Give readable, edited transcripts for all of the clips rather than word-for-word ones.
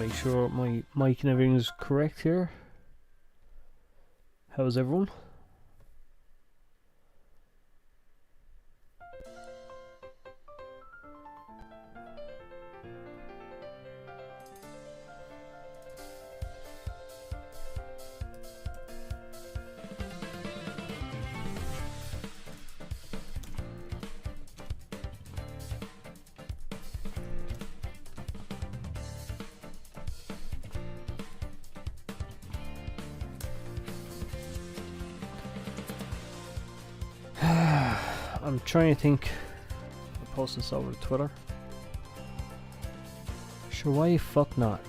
make sure my mic and everything is correct here. How's everyone? I'm trying to think. I'll post this over to Twitter. Sure, why fuck not?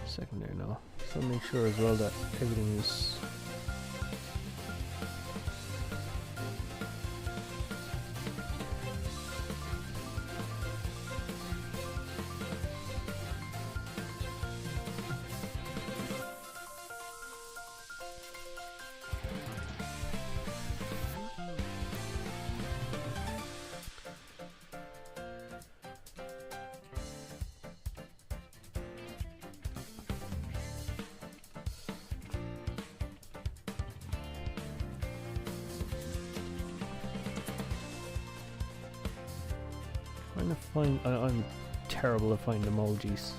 Secondary now. So make sure as well that everything is. Trying to find. I'm terrible at finding emojis.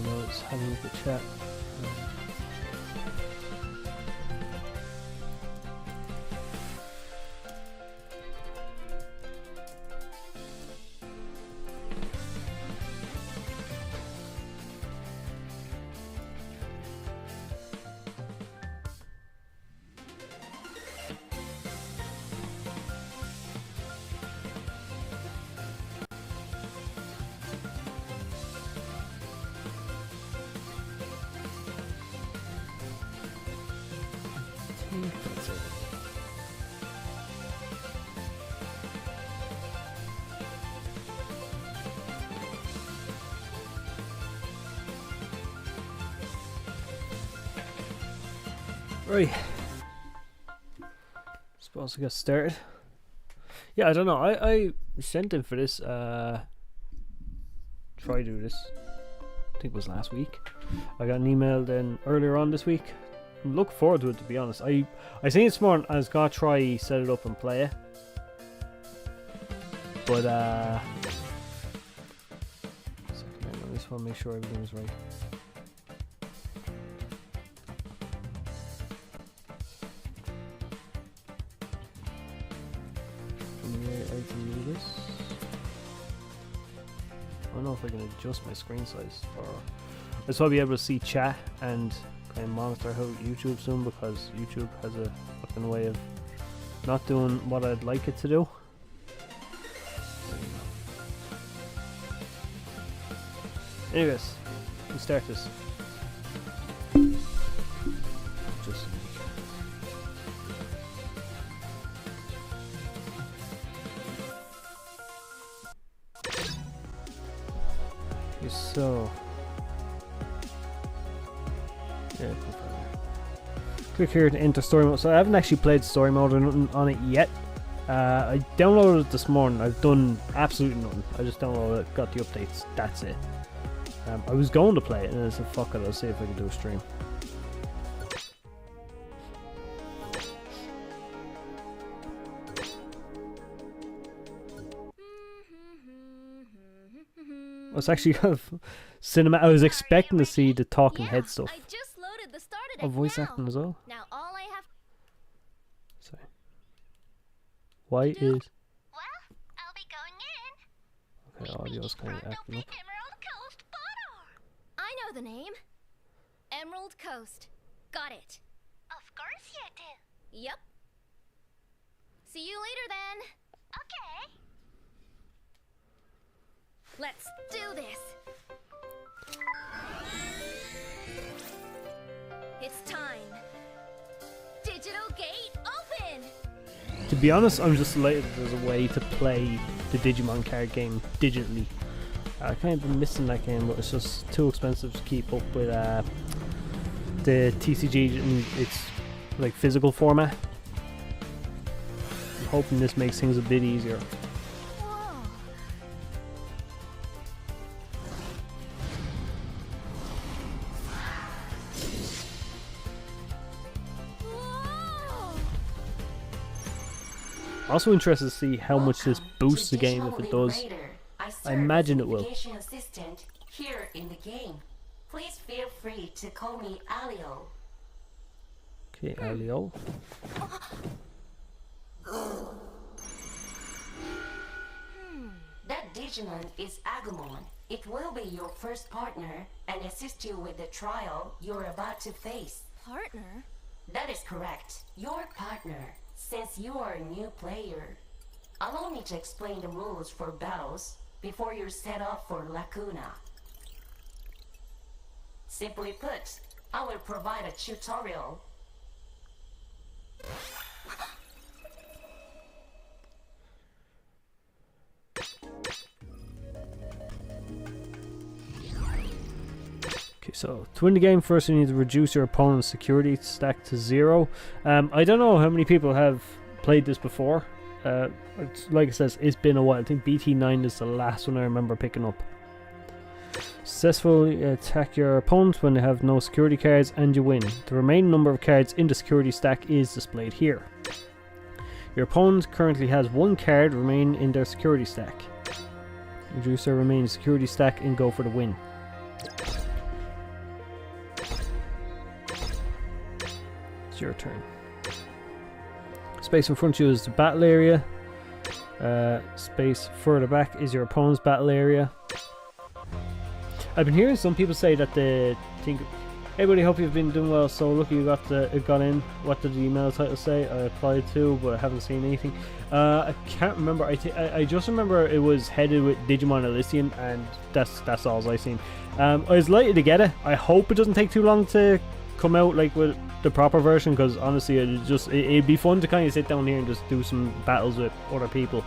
Let's have a look at chat. That's it. Right. Supposed to get started. Yeah, I don't know. I sent him for this. Try to do this. I think it was last week. I got an email then earlier on this week. Look forward to it, to be honest. I seen it this morning. I was gonna try set it up and play it, but I just want to make sure everything is right. I can do this. I don't know if I can adjust my screen size, or I just want to be able to see chat and kind of monitor how YouTube's doing, because YouTube has a fucking way of not doing what I'd like it to do. Anyways, let's start this. Just so yeah, click here to enter story mode. So I haven't actually played story mode or nothing on it yet. I downloaded it this morning. I've done absolutely nothing. I just downloaded it, got the updates, that's it. I was going to play it and I said fuck it, I'll see if I can do a stream. I was actually kind of cinema. I was expecting to see the talking head stuff. I just loaded the starter deck Oh, voice now. acting as well. Now all I have. Sorry. Why is? Well, I'll be going in. Okay, audio's kind of acting up. I know the name. Emerald Coast. Got it. Of course you do. Yep. See you later then. Okay. Let's do this. It's time. Digital gate open. To be honest, I'm just delighted that there's a way to play the Digimon card game digitally. I kind of been missing that game, but it's just too expensive to keep up with the TCG in its like physical format. I'm hoping this makes things a bit easier. Whoa. Whoa. Also interested to see how much this boosts the game if it does. I imagine it will. Assistant here in the game. Please feel free to call me Alio. Okay, Alio. That Digimon is Agumon. It will be your first partner and assist you with the trial you're about to face. Partner? That is correct. Your partner, since you are a new player. Allow me to explain the rules for battles before you're set off for Lacuna. Simply put, I will provide a tutorial. Okay, so to win the game, first you need to reduce your opponent's security stack to 0. I don't know how many people have played this before. Like it says, it's been a while. I think BT9 is the last one I remember picking up. Successfully attack your opponent when they have no security cards and you win. The remaining number of cards in the security stack is displayed here. Your opponent currently has 1 card remaining in their security stack. Reduce their remaining security stack and go for the win. It's your turn. Space in front of you is the battle area. Space further back is your opponent's battle area. I've been hearing some people say that they think, "Hey buddy, hope you've been doing well. So lucky you got in. What did the email title say? I applied to, but I haven't seen anything." I can't remember. I just remember it was headed with Digimon Alysion, and that's all I've seen. I was delighted to get it. I hope it doesn't take too long to come out like with the proper version, because honestly it'd be fun to kind of sit down here and just do some battles with other people.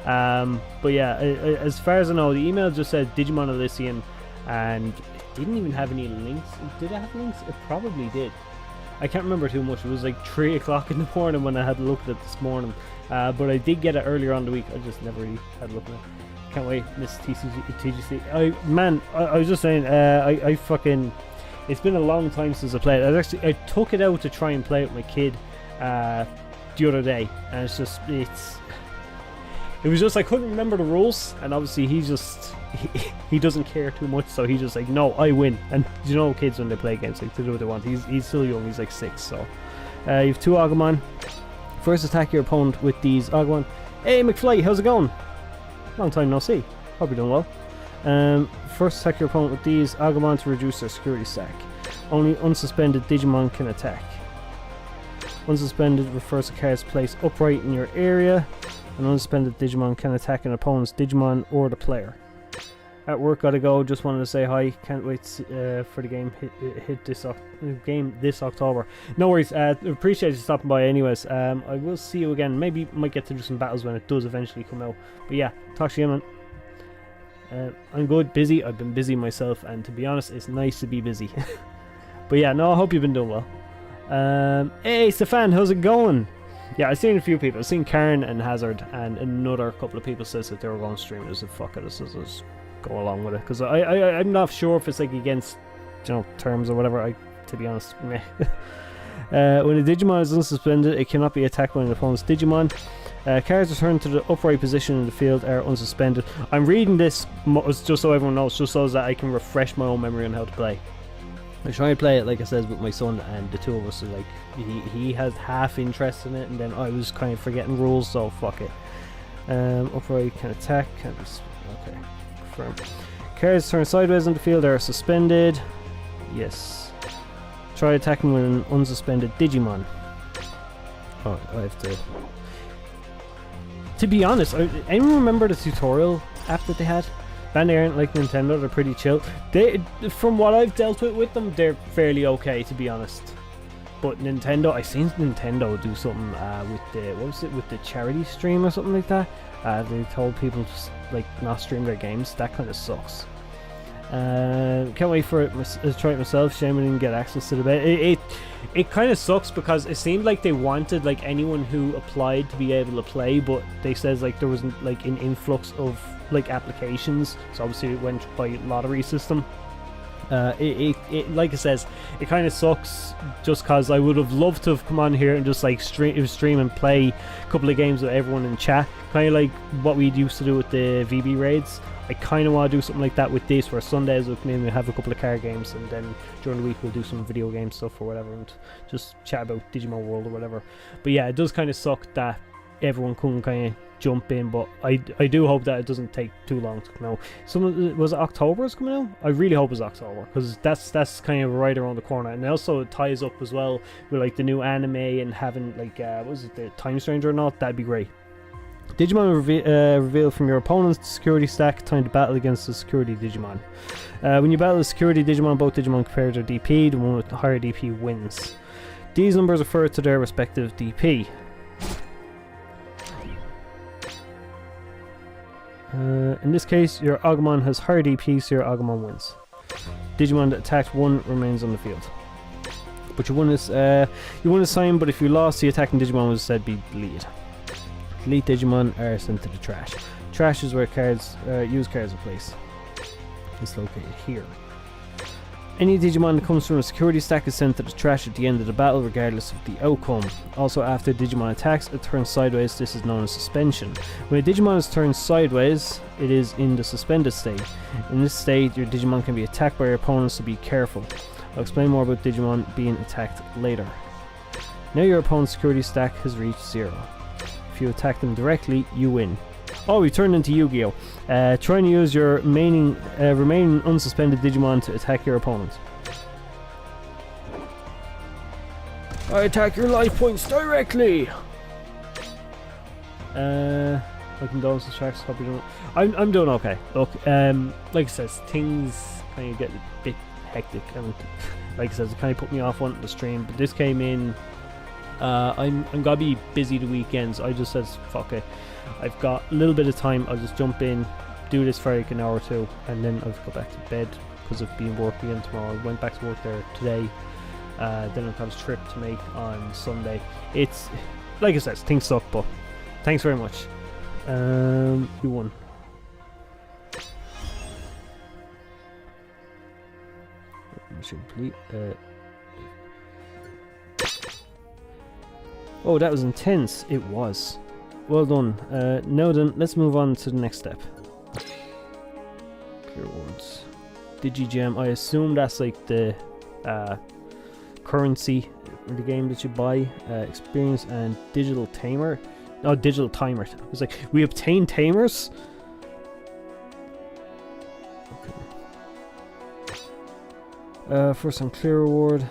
But yeah, as far as I know, the email just said Digimon Alysion, and it didn't even have any links. Did it have links? It probably did. I can't remember too much. It was like 3 o'clock in the morning when I had looked at it this morning. But I did get it earlier on the week. I just never really had a look at it. Can't wait, Miss TGC. I was just saying, I fucking... It's been a long time since I played it. I took it out to try and play it with my kid the other day, and it was just I couldn't remember the rules, and obviously he doesn't care too much, so he's just like, no, I win. And you know, kids when they play games, like, they do what they want. He's still young, he's like 6, so you have 2 Agumon. First attack your opponent with these Agumon. Hey McFly, how's it going? Long time no see. Hope you're doing well. First attack your opponent with these Agumon to reduce their security stack. Only unsuspended Digimon can attack. Unsuspended refers to cards placed upright in your area. An unsuspended Digimon can attack an opponent's Digimon or the player. At work, gotta go. Just wanted to say hi. Can't wait for the game hit this October. No worries. Appreciate you stopping by anyways. I will see you again. Maybe might get to do some battles when it does eventually come out. But yeah, talk to you, man. I'm good, busy. I've been busy myself, and to be honest, it's nice to be busy. But yeah, no, I hope you've been doing well. Hey Stefan, how's it going? Yeah, I've seen a few people. I've seen Karen and Hazard, and another couple of people says that they were going to stream it. I said, fuck it, let's just go along with it, because I'm not sure if it's like against, terms or whatever. To be honest, meh. When a Digimon is unsuspended, it cannot be attacked by an opponent's Digimon. Cards returned to the upright position in the field are unsuspended. I'm reading this just so everyone knows, just so that I can refresh my own memory on how to play. I try and play it, like I said, with my son, and the two of us are like, he has half interest in it, and then I was kind of forgetting rules, so fuck it. Upright can attack, okay, confirm. Cards turn sideways on the field are suspended. Yes. Try attacking with an unsuspended Digimon. Oh, I have to... To be honest, anyone remember the tutorial app that they had? Bandai aren't like Nintendo, they're pretty chill. They, from what I've dealt with them, they're fairly okay, to be honest. But Nintendo, I seen Nintendo do something with the, what was it, with the charity stream or something like that. They told people just like not stream their games. That kind of sucks. Can't wait for it to try it myself. Shame I didn't get access to the beta. It kind of sucks because it seemed like they wanted like anyone who applied to be able to play, but they says like there wasn't like an influx of like applications, so obviously it went by lottery system. It like it says, it kind of sucks just because I would have loved to have come on here and just like stream and play a couple of games with everyone in chat, kind of like what we used to do with the VB raids. I kind of want to do something like that with this, where Sundays we'll maybe have a couple of card games, and then during the week we'll do some video game stuff or whatever, and just chat about Digimon World or whatever. But yeah, it does kind of suck that everyone couldn't kind of jump in, but I do hope that it doesn't take too long to come out. Was it October is coming out? I really hope it's October, because that's kind of right around the corner, and also it ties up as well with like the new anime and having like what was it, the Time Stranger or not. That'd be great. Digimon reveal from your opponent's security stack. Time to battle against the security Digimon. When you battle the security Digimon, both Digimon compare their DP. The one with the higher DP wins. These numbers refer to their respective DP. In this case, your Agumon has higher DP, so your Agumon wins. Digimon that attacked 1 remains on the field. But you won this time, but if you lost, the attacking Digimon was said to be deleted. Delete Digimon are sent to the trash. Trash is where used cards are placed. It's located here. Any Digimon that comes from a security stack is sent to the trash at the end of the battle, regardless of the outcome. Also, after Digimon attacks, it turns sideways. This is known as suspension. When a Digimon is turned sideways, it is in the suspended state. In this state, your Digimon can be attacked by your opponents, so be careful. I'll explain more about Digimon being attacked later. Now your opponent's security stack has reached 0. If you attack them directly, you win. Oh, we turned into Yu-Gi-Oh! Try and use your remaining unsuspended Digimon to attack your opponent. I attack your life points directly! My condolences, Sharks. Hope you're doing. I'm doing okay. Look, like I says, things kind of get a bit hectic, and like I says, it kind of put me off wanting to stream. But this came in. I'm gonna be busy the weekends. I just says fuck it. I've got a little bit of time. I'll just jump in, do this for like an hour or two, and then I'll go back to bed because I've been working again tomorrow. I went back to work there today. Then I've got a trip to make on Sunday. It's like I said, things suck, but thanks very much. You won. Mission complete. Oh, that was intense. It was. Well done. Now then, let's move on to the next step. Clear words. Digigem. I assume that's like the currency in the game that you buy. Experience and digital tamer. Oh, digital timer. It's like, we obtain tamers? Okay. For some clear reward.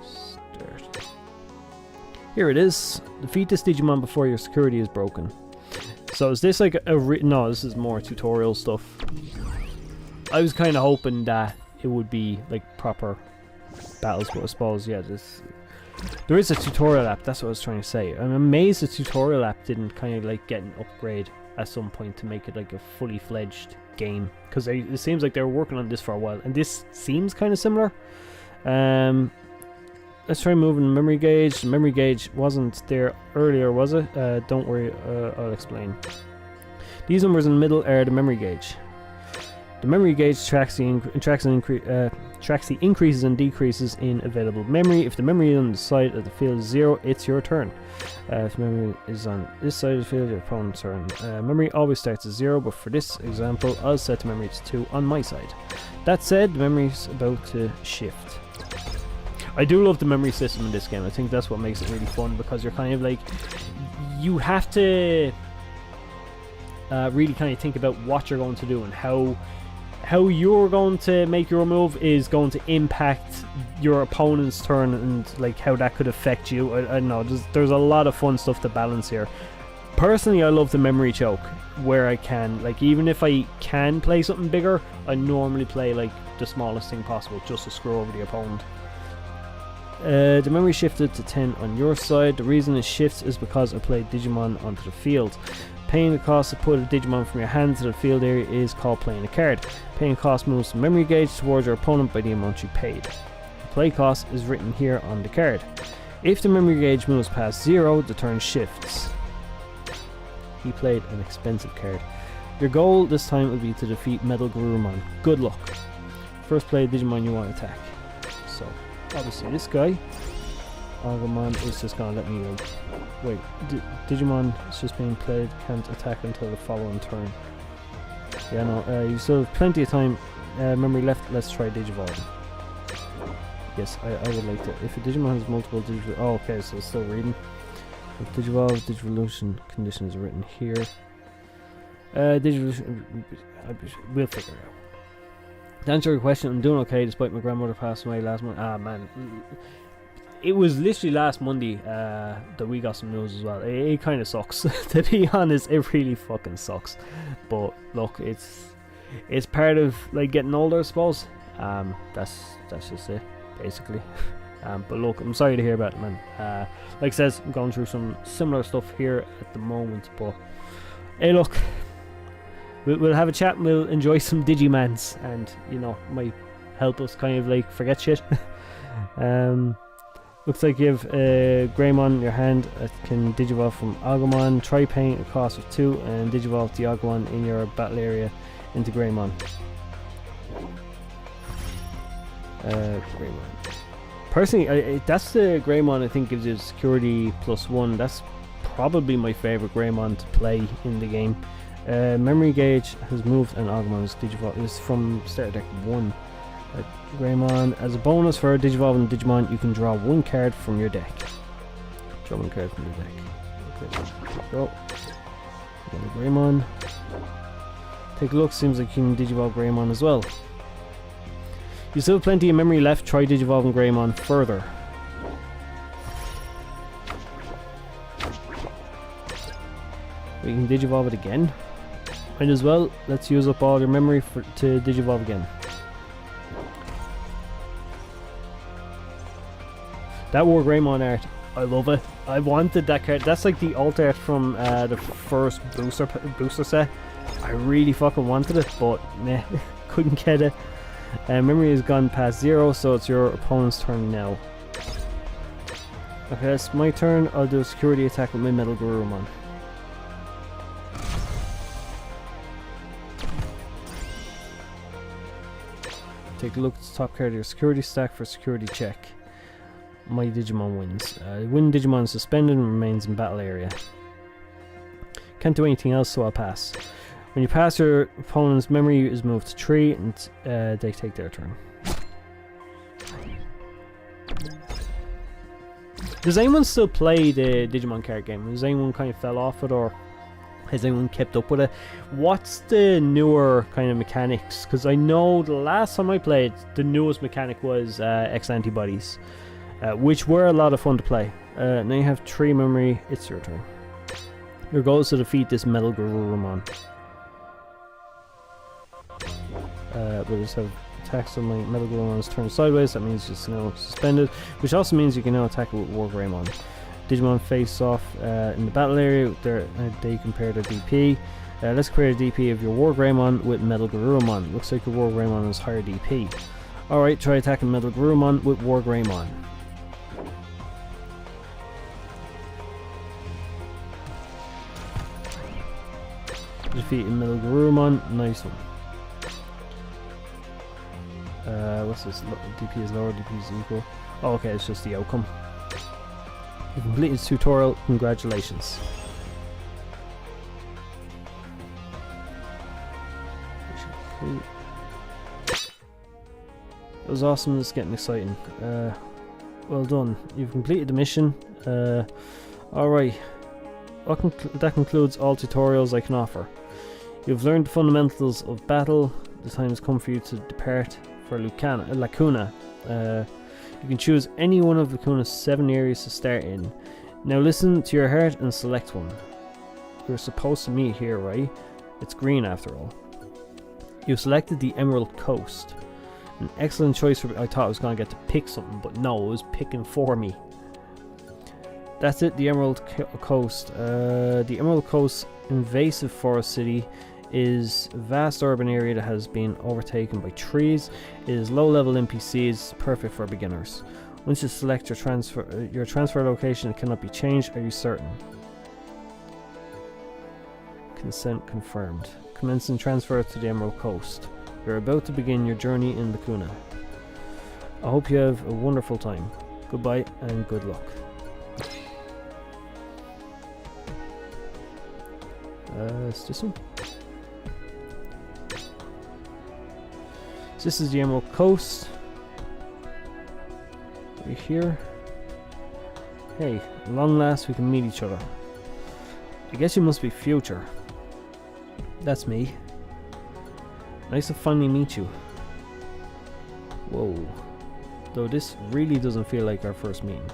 Start. Here it is. Defeat this Digimon before your security is broken. So is this like a no, this is more tutorial stuff. I was kind of hoping that it would be like proper battles, but I suppose, yeah, there is a tutorial app, that's what I was trying to say. I'm amazed the tutorial app didn't kind of like get an upgrade at some point to make it like a fully fledged game, because it seems like they were working on this for a while, and this seems kind of similar. Let's try moving the memory gauge. The memory gauge wasn't there earlier, was it? Don't worry, I'll explain. These numbers in the middle are the memory gauge. The memory gauge tracks the increases and decreases in available memory. If the memory on the side of the field is 0, it's your turn. If memory is on this side of the field, your opponent's turn. Memory always starts at 0, but for this example, I'll set the memory to 2 on my side. That said, the memory's about to shift. I do love the memory system in this game. I think that's what makes it really fun, because you're kind of like, you have to really kind of think about what you're going to do, and how you're going to make your move is going to impact your opponent's turn, and like how that could affect you. I don't know, there's a lot of fun stuff to balance here. Personally, I love the memory choke where I can, like, even if I can play something bigger, I normally play like the smallest thing possible just to screw over the opponent. The memory shifted to 10 on your side. The reason it shifts is because I played Digimon onto the field. Paying the cost to put a Digimon from your hand to the field area is called playing a card. Paying cost moves the memory gauge towards your opponent by the amount you paid. The play cost is written here on the card. If the memory gauge moves past 0, the turn shifts. He played an expensive card. Your goal this time will be to defeat Metal Garurumon. Good luck. First play Digimon you want to attack. So, obviously this guy. Agumon is just gonna let me go. Wait, Digimon is just being played, can't attack until the following turn. Yeah, no, you still have plenty of time. Memory left, let's try Digivolve. Yes, I would like to. If a Digimon has multiple Digivolve. Oh, okay, so it's still reading. With Digivolve, Digivolution conditions are written here. Digivolution, we'll figure it out. To answer your question, I'm doing okay despite my grandmother passing away last month. Ah, man. It was literally last Monday that we got some news as well. It kind of sucks. To be honest, it really fucking sucks. But look, it's part of like getting older, I suppose. That's just it, basically. But look, I'm sorry to hear about it, man. Like I says, I'm going through some similar stuff here at the moment. But hey, look, we'll have a chat and we'll enjoy some Digimans, and you know, might help us kind of like forget shit. Looks like you have Greymon in your hand that can Digivolve from Agumon. Try paying a cost of 2 and Digivolve the Agumon in your battle area into Greymon. Greymon. Personally, that's the Greymon I think gives you security +1. That's probably my favourite Greymon to play in the game. Memory gauge has moved and Agumon's Digivolve is from starter deck 1. Greymon, as a bonus for Digivolving Digimon, you can draw 1 card from your deck. Draw 1 card from your deck. Okay, there we go. Greymon. Take a look, seems like you can Digivolve Greymon as well. You still have plenty of memory left, try Digivolving Greymon further. We can Digivolve it again. Might as well, let's use up all your memory to Digivolve again. That War Greymon art, I love it. I wanted that card. That's like the alt art from the first booster set. I really fucking wanted it, but nah, couldn't get it. Memory has gone past 0, so it's your opponent's turn now. Okay, it's my turn. I'll do a security attack with my Metal Garurumon. Take a look at the top card of your security stack for security check. My Digimon wins. Win Digimon is suspended and remains in battle area. Can't do anything else, so I'll pass. When you pass, your opponent's memory is moved to 3 and they take their turn. Does anyone still play the Digimon card game? Has anyone kind of fell off it, or has anyone kept up with it? What's the newer kind of mechanics? Because I know the last time I played, the newest mechanic was X antibodies. Which were a lot of fun to play. Now you have 3 memory, it's your turn. Your goal is to defeat this Metal Garurumon. We'll just have attacks on my Metal Garurumon's turn sideways, that means it's now suspended, which also means you can now attack it with War Greymon. Digimon face off in the battle area, they compare their DP. Let's compare the DP of your War Greymon with Metal Garurumon. Looks like your War Greymon has higher DP. Alright, try attacking Metal Garurumon with War Greymon. Defeating Metal Garurumon, nice one. What's this? DP is lower, DP is equal. Oh, okay, it's just the outcome. You completed this tutorial, congratulations. It was awesome, it's getting exciting. Well done, you've completed the mission. Alright, that concludes all tutorials I can offer. You've learned the fundamentals of battle. The time has come for you to depart for Lacuna. You can choose any one of Lacuna's 7 areas to start in. Now listen to your heart and select one. you're supposed to meet here, right? It's green after all. You selected the Emerald Coast. An excellent choice for... I thought I was going to get to pick something, but no, it was picking for me. That's it, the Emerald Coast. The Emerald Coast invasive forest city is a vast urban area that has been overtaken by trees. It is low-level NPCs, perfect for beginners. Once you select your transfer location, it cannot be changed. Are you certain? Consent confirmed. Commencing transfer to the Emerald Coast. You're about to begin your journey in the Kuna. I hope you have a wonderful time. Goodbye and good luck. It's this one. So this is the Emerald Coast. We're here. Hey, at long last we can meet each other. I guess you must be Future. That's me. Nice to finally meet you. Whoa. Though this really doesn't feel like our first meeting.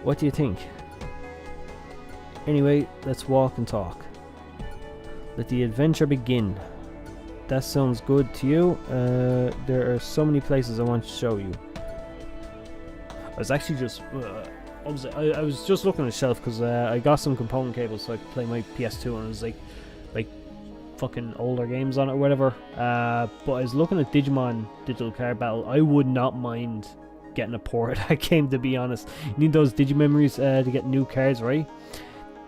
What do you think? Anyway, let's walk and talk. Let the adventure begin. That sounds good to you? There are so many places I want to show you. I was actually just... I was just looking at the shelf because I got some component cables so I could play my PS2 and it was like fucking older games on it or whatever. But I was looking at Digimon Digital Card Battle. I would not mind getting a port of that game, to be honest. You need those Digimemories to get new cards, right?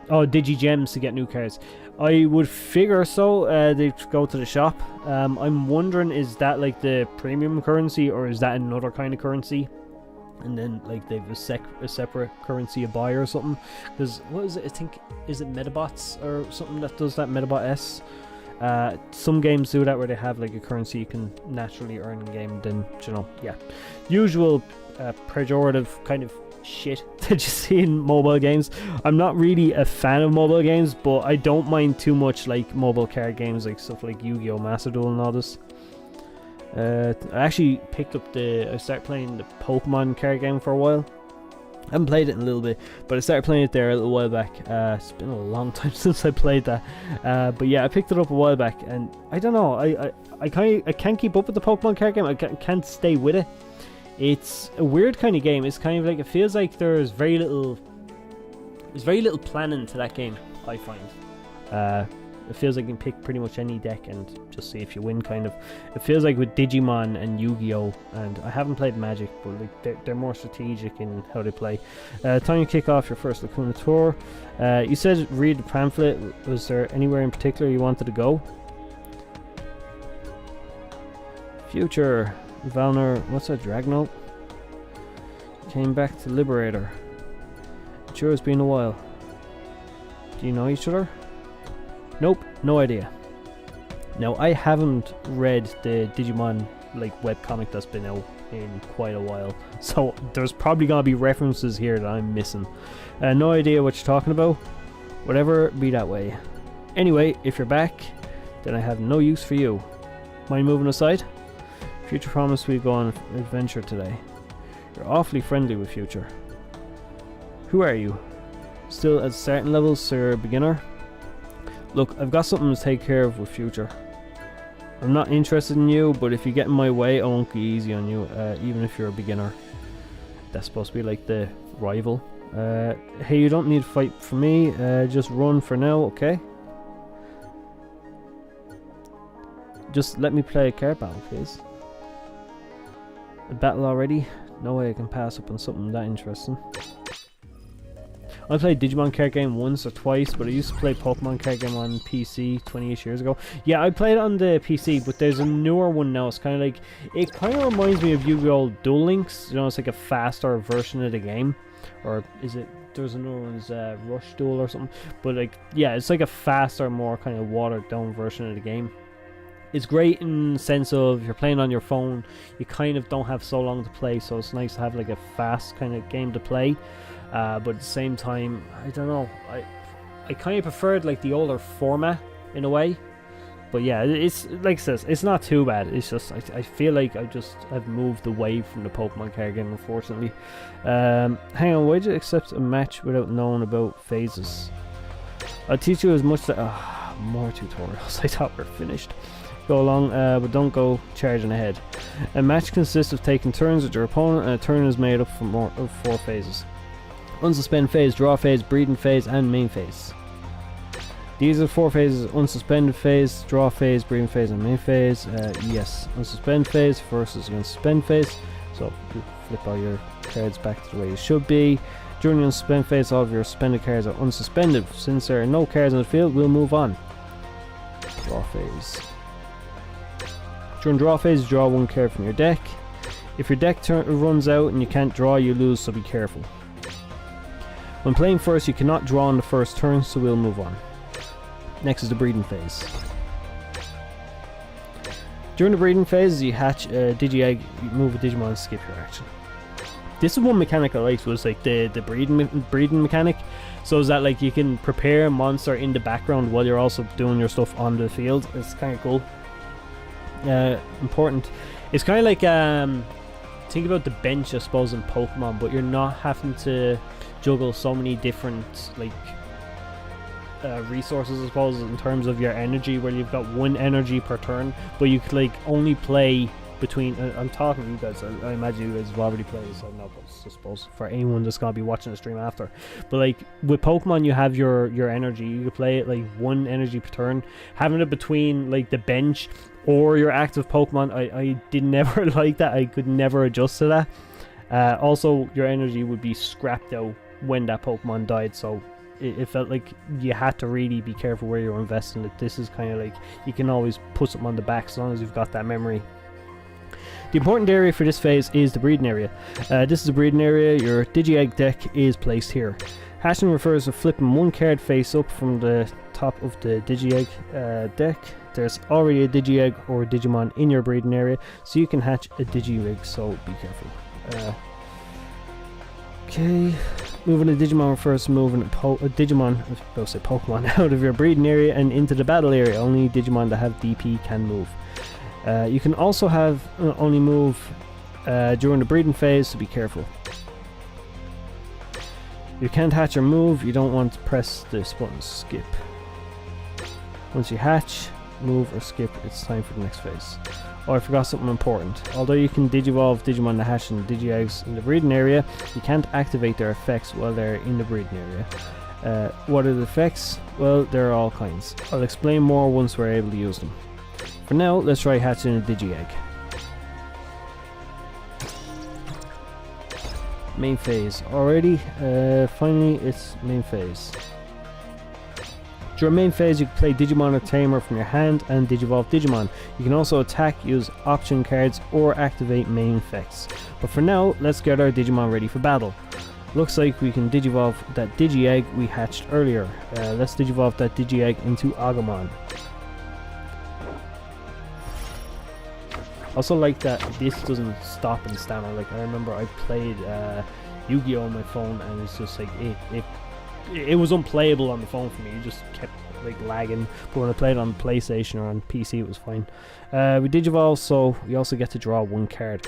Oh, Digigems to get new cards. I would figure so. They go to the shop. I'm wondering, is that like the premium currency or is that another kind of currency? And then like they've a separate currency to buy or something. Because what is it? I think, is it Metabots or something that does that? Metabot S. Some games do that where they have like a currency you can naturally earn in game. Then, you know, yeah, usual pejorative kind of shit that you see in mobile games. I'm not really a fan of mobile games, but I don't mind too much like mobile card games, like stuff like Yu-Gi-Oh! Master Duel and all this. I actually picked up I started playing the Pokemon card game for a while. I haven't played it in a little bit, but I started playing it there a little while back. It's been a long time since I played that, but yeah, I picked it up a while back, and I don't know, I can't keep up with the Pokemon card game. I can't stay with it. It's a weird kind of game. It's kind of like, it feels like there's very little planning to that game, I find. It feels like you can pick pretty much any deck and just see if you win, kind of. It feels like with Digimon and Yu-Gi-Oh! And I haven't played Magic, but like they're more strategic in how they play. Time you kick off your first Lacuna tour. You said read the pamphlet. Was there anywhere in particular you wanted to go? Future. Valnor, what's that, Dragnote? Came back to Liberator. It sure has been a while. Do you know each other? Nope, no idea. Now, I haven't read the Digimon like webcomic that's been out in quite a while, so there's probably gonna be references here that I'm missing. No idea what you're talking about. Whatever, be that way. Anyway, if you're back, then I have no use for you. Mind moving aside? Future promised we'd go on an adventure today. You're awfully friendly with Future. Who are you? Still at starting levels, sir, beginner? Look, I've got something to take care of with Future. I'm not interested in you, but if you get in my way, I won't go easy on you, even if you're a beginner. That's supposed to be like the rival. Hey, you don't need to fight for me, just run for now, okay? Just let me play a card battle, please. A battle already? No way I can pass up on something that interesting. I played Digimon card game once or twice, but I used to play Pokemon card game on PC 20-ish years ago. Yeah, I played it on the PC, but there's a newer one now. It's kind of like, it kind of reminds me of Yu-Gi-Oh! Duel Links. You know, it's like a faster version of the game. Or is it, there's another one's Rush Duel or something. But like, yeah, it's like a faster, more kind of watered down version of the game. It's great in the sense of, if you're playing on your phone, you kind of don't have so long to play, so it's nice to have like a fast kind of game to play. But at the same time, I don't know, I kind of preferred like the older format in a way. But yeah, it's like I said, it's not too bad. It's just I feel like I've moved away from the Pokemon card game, unfortunately. Hang on, why'd you accept a match without knowing about phases? I'll teach you as much that more tutorials. I thought we were finished. Go along, but don't go charging ahead. A match consists of taking turns with your opponent, and a turn is made up of 4 phases. Unsuspend phase, draw phase, breeding phase, and main phase. These are 4 phases: unsuspended phase, draw phase, breeding phase, and main phase. Yes, unsuspend phase versus unsuspend phase. So you flip all your cards back to the way you should be. During the unsuspend phase, all of your suspended cards are unsuspended. Since there are no cards in the field, we'll move on. Draw phase. During draw phase, you draw 1 card from your deck. If your deck runs out and you can't draw, you lose, so be careful. When playing first, you cannot draw on the first turn, so we'll move on. Next is the breeding phase. During the breeding phase, you hatch a Digi-Egg, you move a Digimon and skip your action. This is one mechanic I liked, was like the breeding mechanic. So is that like you can prepare a monster in the background while you're also doing your stuff on the field. It's kind of cool. Important. It's kind of like think about the bench, I suppose, in Pokemon, but you're not having to juggle so many different like resources, I suppose, in terms of your energy, where you've got 1 energy per turn, but you could like only play between. I'm talking to you guys. I imagine you guys have already played this. I don't know, but I suppose for anyone that's gonna be watching the stream after. But like with Pokemon, you have your energy. You can play it like 1 energy per turn. Having it between like the bench or your active Pokemon, I did never like that. I could never adjust to that. Also, your energy would be scrapped out when that Pokemon died, so it felt like you had to really be careful where you're investing it. This is kind of like you can always put something on the back as long as you've got that memory. The important area for this phase is the breeding area. This is the breeding area. Your Digi-Egg deck is placed here. Hatching refers to flipping 1 card face up from the top of the Digi-Egg deck. There's already a Digi-Egg or a Digimon in your breeding area, so you can hatch a Digi-Rig, so be careful. Okay, moving a Digimon refers to moving a Digimon, I was about to say Pokemon, out of your breeding area and into the battle area. Only Digimon that have DP can move. You can also have only move during the breeding phase, so be careful. You can't hatch or move. You don't want to press this button, skip. Once you hatch, move, or skip, it's time for the next phase. Oh, I forgot something important. Although you can Digivolve Digimon that hatch and Digi-Eggs in the breeding area, you can't activate their effects while they're in the breeding area. What are the effects? Well, there are all kinds. I'll explain more once we're able to use them. For now, let's try hatching a Digi-Egg. Main phase. Already, finally, it's main phase. During main phase, you can play Digimon or Tamer from your hand and Digivolve Digimon. You can also attack, use option cards, or activate main effects. But for now, let's get our Digimon ready for battle. Looks like we can Digivolve that Digi-Egg we hatched earlier. Let's Digivolve that Digi-Egg into Agumon. Also like that this doesn't stop and stammer. Like I remember I played Yu-Gi-Oh on my phone and it's just like it was unplayable on the phone for me. It just kept like lagging. But when I played on PlayStation or on PC, it was fine. We Digivolve, so we also get to draw 1 card.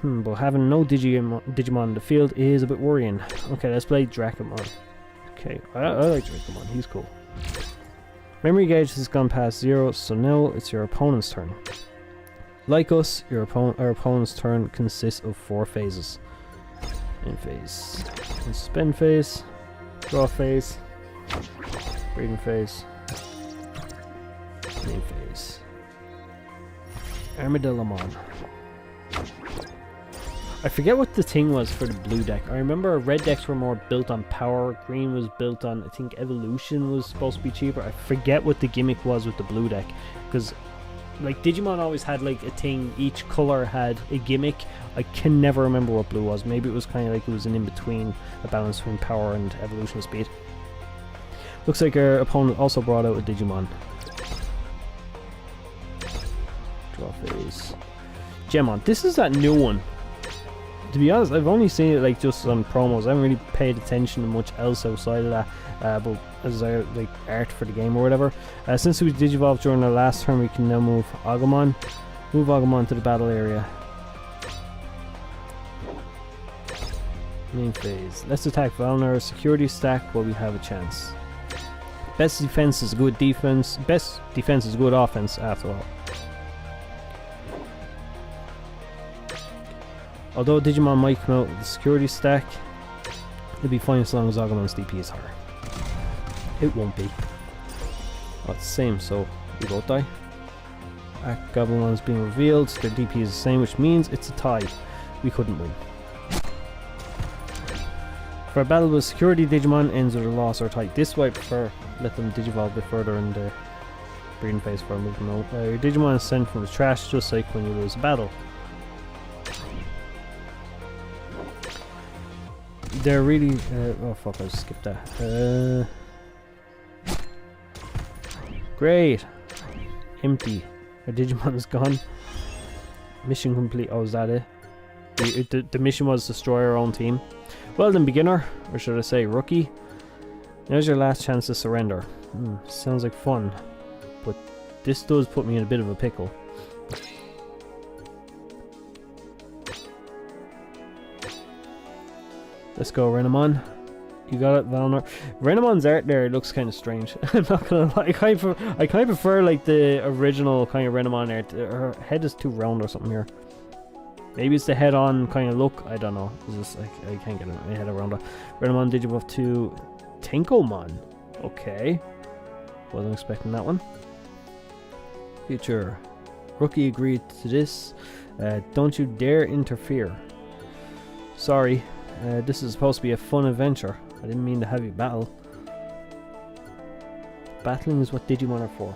But having no Digimon in the field is a bit worrying. Okay, let's play Dracomon. Okay, I like Dracomon. He's cool. Memory gauge has gone past 0, so now it's your opponent's turn. Like us, our opponent's turn consists of 4 phases. In phase, suspend phase, draw phase, breeding phase, main phase. Armadillomon. I forget what the thing was for the blue deck. I remember red decks were more built on power, green was built on, I think evolution was supposed to be cheaper. I forget what the gimmick was with the blue deck, because like Digimon always had like a thing, each color had a gimmick. I can never remember what blue was. Maybe it was kind of like it was an in-between, a balance between power and evolution speed. Looks like our opponent also brought out a Digimon. Draw phase. Gemon. This is that new one. To be honest, I've only seen it like just on promos. I haven't really paid attention to much else outside of that. But as I like art for the game or whatever. Since we Digivolved during our last turn, we can now move Agumon. Move Agumon to the battle area. Main phase. Let's attack Valnar security stack while we have a chance. Best defense is good defense. Best defense is good offense, after all. Although Digimon might come out with the security stack, it'll be fine as long as Agumon's DP is higher. It won't be. Oh, it's the same, so we both die. Goblins being revealed, their DP is the same, which means it's a tie. We couldn't win. For a battle with security, Digimon ends with a loss or tie. This way I prefer. Let them digivolve a bit further in the breeding phase for a movement out. Your Digimon is sent from the trash, just like when you lose a battle. They're really... oh fuck, I skipped that. Great! Empty. Our Digimon is gone. Mission complete. Oh, is that it? The mission was destroy our own team. Well then, beginner, or should I say rookie. Now's your last chance to surrender. Sounds like fun, but this does put me in a bit of a pickle. Let's go, Renamon. You got it, Valnor. Renamon's art there looks kind of strange. I'm not gonna lie. I kind of prefer like the original kind of Renamon art. Her head is too round or something here. Maybe it's the head-on kind of look. I don't know. It's just like I can't get my head around it. Renamon Digivolve to Tenkomon. Okay. Wasn't expecting that one. Future. Rookie agreed to this. Don't you dare interfere. Sorry. This is supposed to be a fun adventure. I didn't mean to have you battle. Battling is what Digimon are for.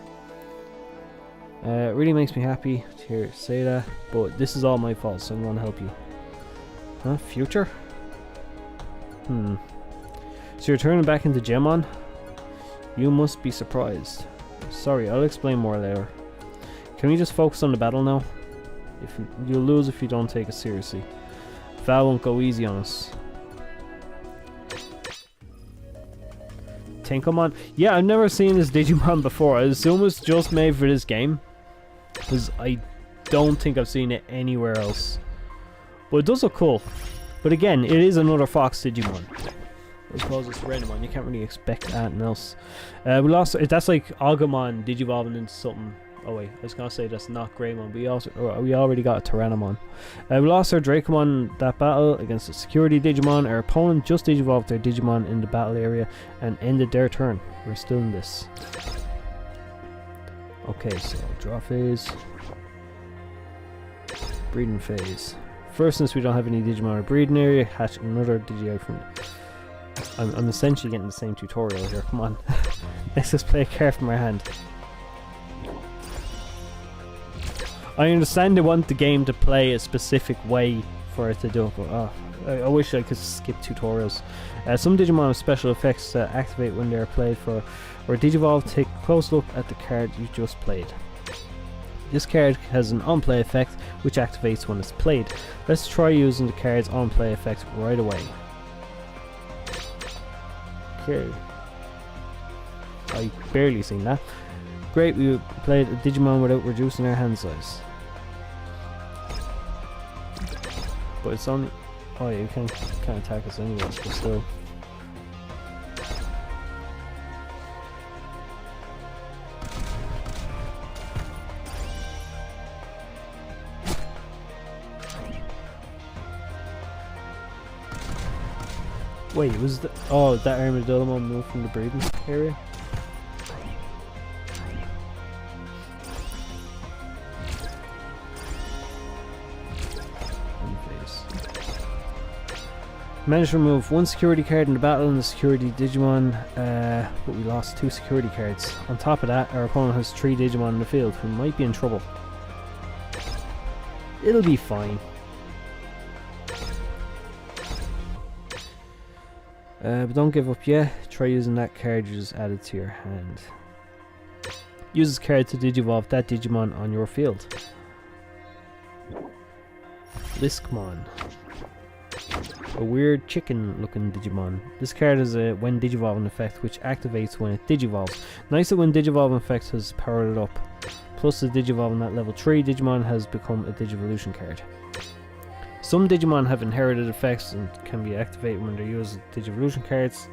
It really makes me happy to hear you say that, but this is all my fault, so I'm going to help you. Huh? Future? So you're turning back into Gemon? You must be surprised. Sorry, I'll explain more later. Can we just focus on the battle now? You'll lose if you don't take it seriously. Val won't go easy on us. Tenkomon? Yeah, I've never seen this Digimon before. I assume it's just made for this game, because I don't think I've seen it anywhere else. But it does look cool. But again, it is another Fox Digimon. I suppose it's Renamon. You can't really expect anything else. We lost. That's like Agumon digivolving into something. Oh wait, I was gonna say that's not Greymon. We already got a Tyrannomon. We lost our Dracomon that battle against the security Digimon. Our opponent just digivolved their Digimon in the battle area and ended their turn. We're still in this. Okay, so draw phase, breeding phase. First, since we don't have any Digimon or breeding area, hatch another Digi from. I'm essentially getting the same tutorial here. Come on, let's just play a card from our hand. I understand they want the game to play a specific way for it to do it, but I wish I could skip tutorials. Some Digimon have special effects that activate when they are played for, or Digivolve. Take a close look at the card you just played. This card has an on-play effect which activates when it's played. Let's try using the card's on-play effect right away. Okay. I barely seen that. Great, we played a Digimon without reducing our hand size. But it's only... oh yeah, you can't attack us anyways, but still. Wait, was the... oh, that Armadillomon moved from the breeding area? Managed to remove one security card in the battle and the security Digimon, but we lost 2 security cards. On top of that, our opponent has 3 Digimon in the field who might be in trouble. It'll be fine. But don't give up yet. Try using that card you just added to your hand. Use this card to digivolve that Digimon on your field. Liskmon. A weird chicken looking Digimon. This card has a when digivolving effect which activates when it digivolves. Nice that when digivolving effect has powered it up. Plus the digivolving at level 3 Digimon has become a Digivolution card. Some Digimon have inherited effects and can be activated when they use Digivolution cards.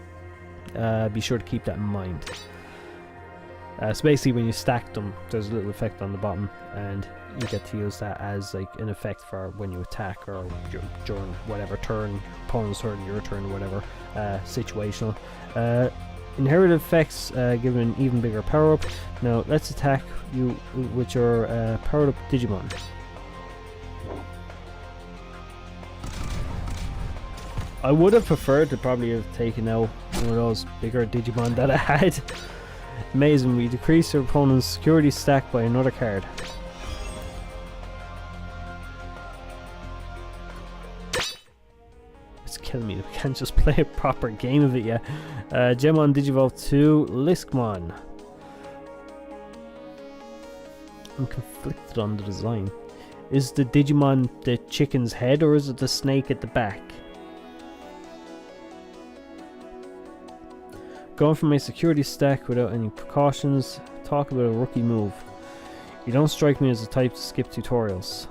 Be sure to keep that in mind. So basically when you stack them, there's a little effect on the bottom, and you get to use that as like an effect for when you attack or during whatever turn, opponent's turn, your turn, whatever, situational. Inherited effects give an even bigger power up. Now let's attack you with your powered up Digimon. I would have preferred to probably have taken out one of those bigger Digimon that I had. Amazing, we decrease your opponent's security stack by another card. It's killing me, we can't just play a proper game of it yet. Gemon Digivolve 2, Liskmon. I'm conflicted on the design. Is the Digimon the chicken's head, or is it the snake at the back? Going for my security stack without any precautions. Talk about a rookie move. You don't strike me as the type to skip tutorials.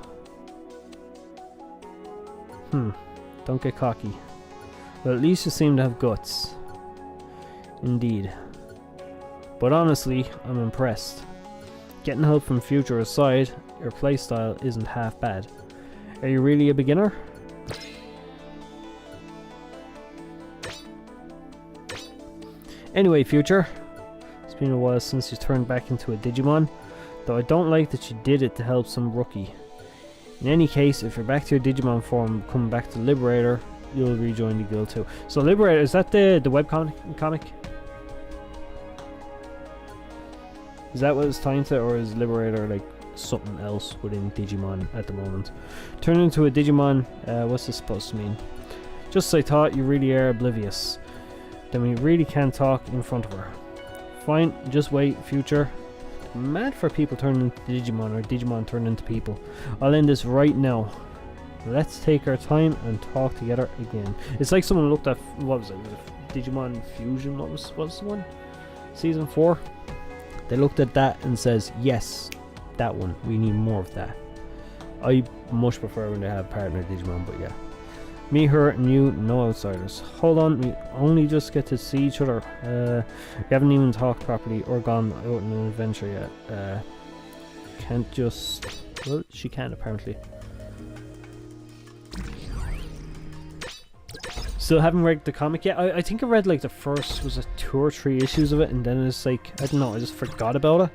Don't get cocky. But at least you seem to have guts. Indeed. But honestly, I'm impressed. Getting help from Future aside, your playstyle isn't half bad. Are you really a beginner? Anyway, Future, it's been a while since you turned back into a Digimon, though I don't like that you did it to help some rookie. In any case, if you're back to your Digimon form, coming back to Liberator, you'll rejoin the guild too. So Liberator, is that the webcomic? Is that what it's tying to, or is Liberator like something else within Digimon at the moment? Turn into a Digimon, what's this supposed to mean? Just as I thought, you really are oblivious. Then we really can't talk in front of her. Fine, just wait, Future. I'm mad for people turning into Digimon or Digimon turning into people. I'll end this right now. Let's take our time and talk together again. It's like someone looked at, what was it? Digimon Fusion, what was the one? Season 4? They looked at that and says, yes, that one. We need more of that. I much prefer when they have partner Digimon, but yeah. Me, her, and you, no outsiders. Hold on, we only just get to see each other. We haven't even talked properly or gone out on an adventure yet. Can't just... Well, she can apparently. Still haven't read the comic yet. I think I read like the first, was it 2 or 3 issues of it, and then it's like, I don't know, I just forgot about it.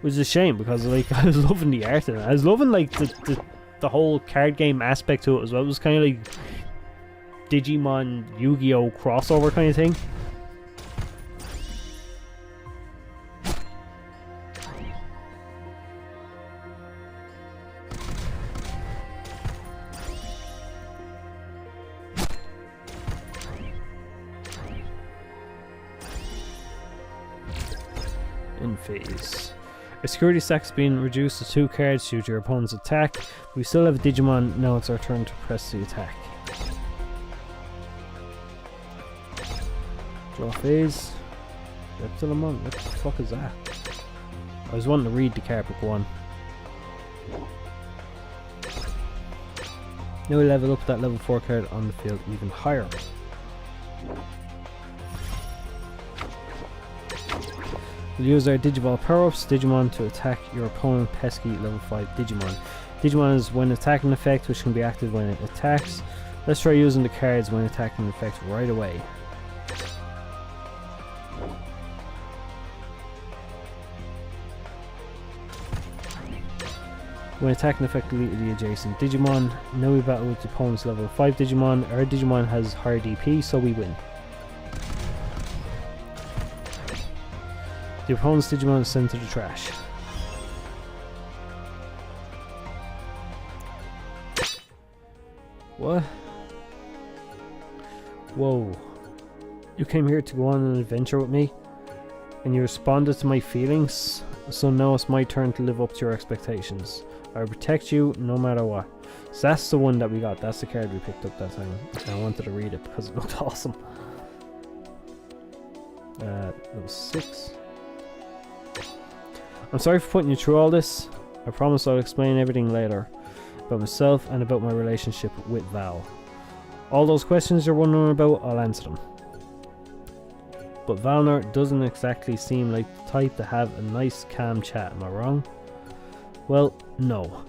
Which is a shame, because like I was loving the art in it. I was loving like the whole card game aspect to it as well. It was kind of like Digimon Yu-Gi-Oh crossover kind of thing. In phase. Our security stack's been reduced to 2 cards due to your opponent's attack. We still have a Digimon, now it's our turn to press the attack. Draw phase. Reptilemon, what the fuck is that? I was wanting to read the card, but go on. Now we level up that level 4 card on the field even higher. We'll use our Digivolve power-ups, Digimon, to attack your opponent pesky level 5 Digimon. Digimon is when attacking effect, which can be active when it attacks. Let's try using the cards when attacking effect right away. When attacking effect, delete the adjacent Digimon. Now we battle with the opponent's level 5 Digimon. Our Digimon has higher DP, so we win. The opponent's Digimon is sent to the trash. What? Whoa. You came here to go on an adventure with me, and you responded to my feelings, so now it's my turn to live up to your expectations. I will protect you no matter what. So that's the one that we got. That's the card we picked up that time. And I wanted to read it because it looked awesome. Level 6. I'm sorry for putting you through all this. I promise I'll explain everything later. About myself and about my relationship with Val. All those questions you're wondering about, I'll answer them. but Valnor doesn't exactly seem like the type to have a nice calm chat, am I wrong? Well, no.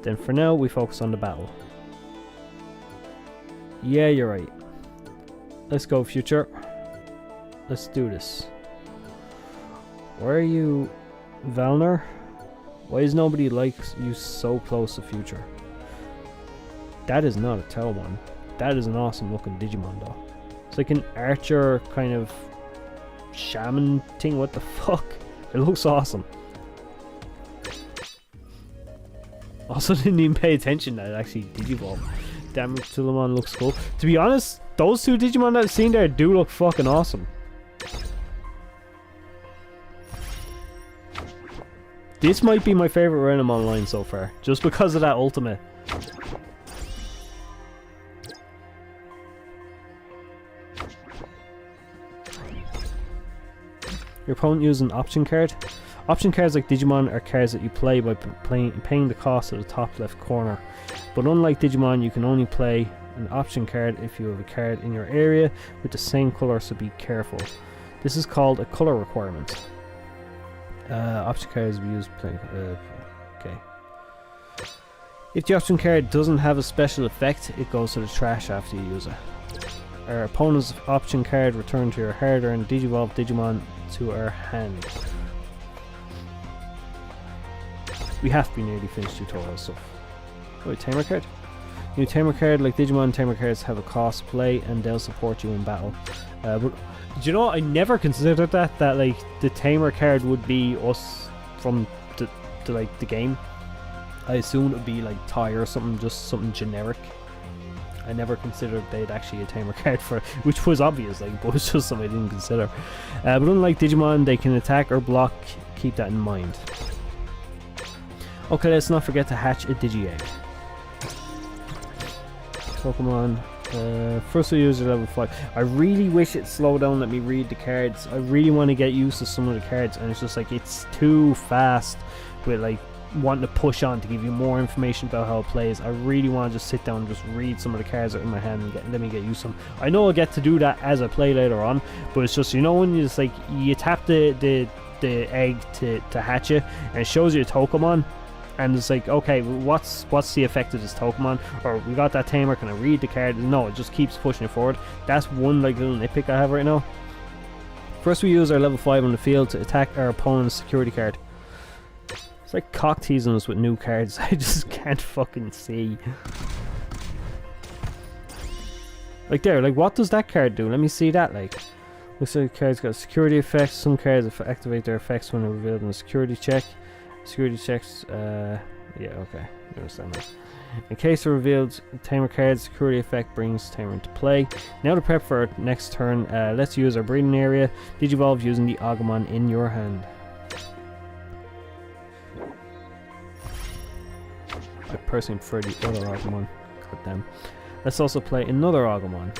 Then for now we focus on the battle. Yeah, you're right. Let's go, Future. Let's do this. Where are you, Valnor? Why is nobody like you so close to Future? That is not a Telmon. That is an awesome looking Digimon though. It's like an archer kind of shaman thing. What the fuck? It looks awesome. Also didn't even pay attention that it actually Digivolve. Damn it, Telmon looks cool. To be honest, those two Digimon that I've seen there do look fucking awesome. This might be my favorite random online so far, just because of that ultimate. Your opponent uses an option card. Option cards like Digimon are cards that you play by paying the cost at the top left corner. But unlike Digimon, you can only play an option card if you have a card in your area with the same color, so be careful. This is called a color requirement. Option cards we use play. Okay. If the option card doesn't have a special effect, it goes to the trash after you use it. Our opponent's option card returned to your hard-earned Digivolve Digimon to our hand. We have to be nearly finished tutorial stuff. Wait, tamer card? New tamer card, like Digimon, tamer cards have a cost to play and they'll support you in battle. But do you know what? I never considered that like the tamer card would be us from the game. I assumed it would be like Ty or something, just something generic. I never considered they'd actually a tamer card for it, which was obvious, like, but it's just something I didn't consider. But unlike Digimon, they can attack or block. Keep that in mind. Okay, let's not forget to hatch a Digi-Egg. Pokemon. First we use level 5. I really wish it slowed down, let me read the cards. I really want to get used to some of the cards, and it's just like it's too fast with like wanting to push on to give you more information about how it plays. I really want to just sit down and just read some of the cards that are in my hand and let me get used to them. I know I'll get to do that as I play later on, but it's just, you know, when you just like you tap the egg to hatch it and it shows you a Pokemon. And it's like, okay, what's the effect of this Pokemon? Or we got that tamer, can I read the card? No, it just keeps pushing it forward. That's one like little nitpick I have right now. First we use our level 5 on the field to attack our opponent's security card. It's like cock teasing us with new cards. I just can't fucking see. Like there, like what does that card do? Let me see that. Like, looks like the card's got security effects. Some cards activate their effects when they're revealed in a security check. Security checks, yeah, okay, I understand that. In case of revealed tamer card, security effect brings tamer into play. Now to prep for our next turn, let's use our breeding area. Digivolve using the Agumon in your hand. I personally prefer the other Agumon. God damn. Let's also play another Agumon.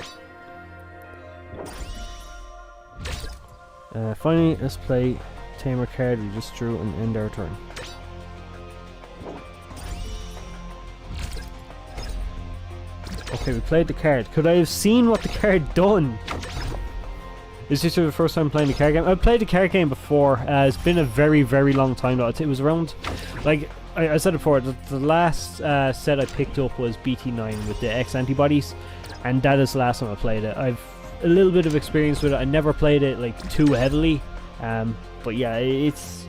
Finally, let's play tamer card we just drew and end our turn. Okay, we played the card. Could I have seen what the card done? Is this the first time playing the card game? I've played the card game before. It's been a very, very long time though. It was around, like I said it before, the last set I picked up was BT9 with the X antibodies, and that is the last time I played it. I've a little bit of experience with it. I never played it like too heavily. But yeah, it's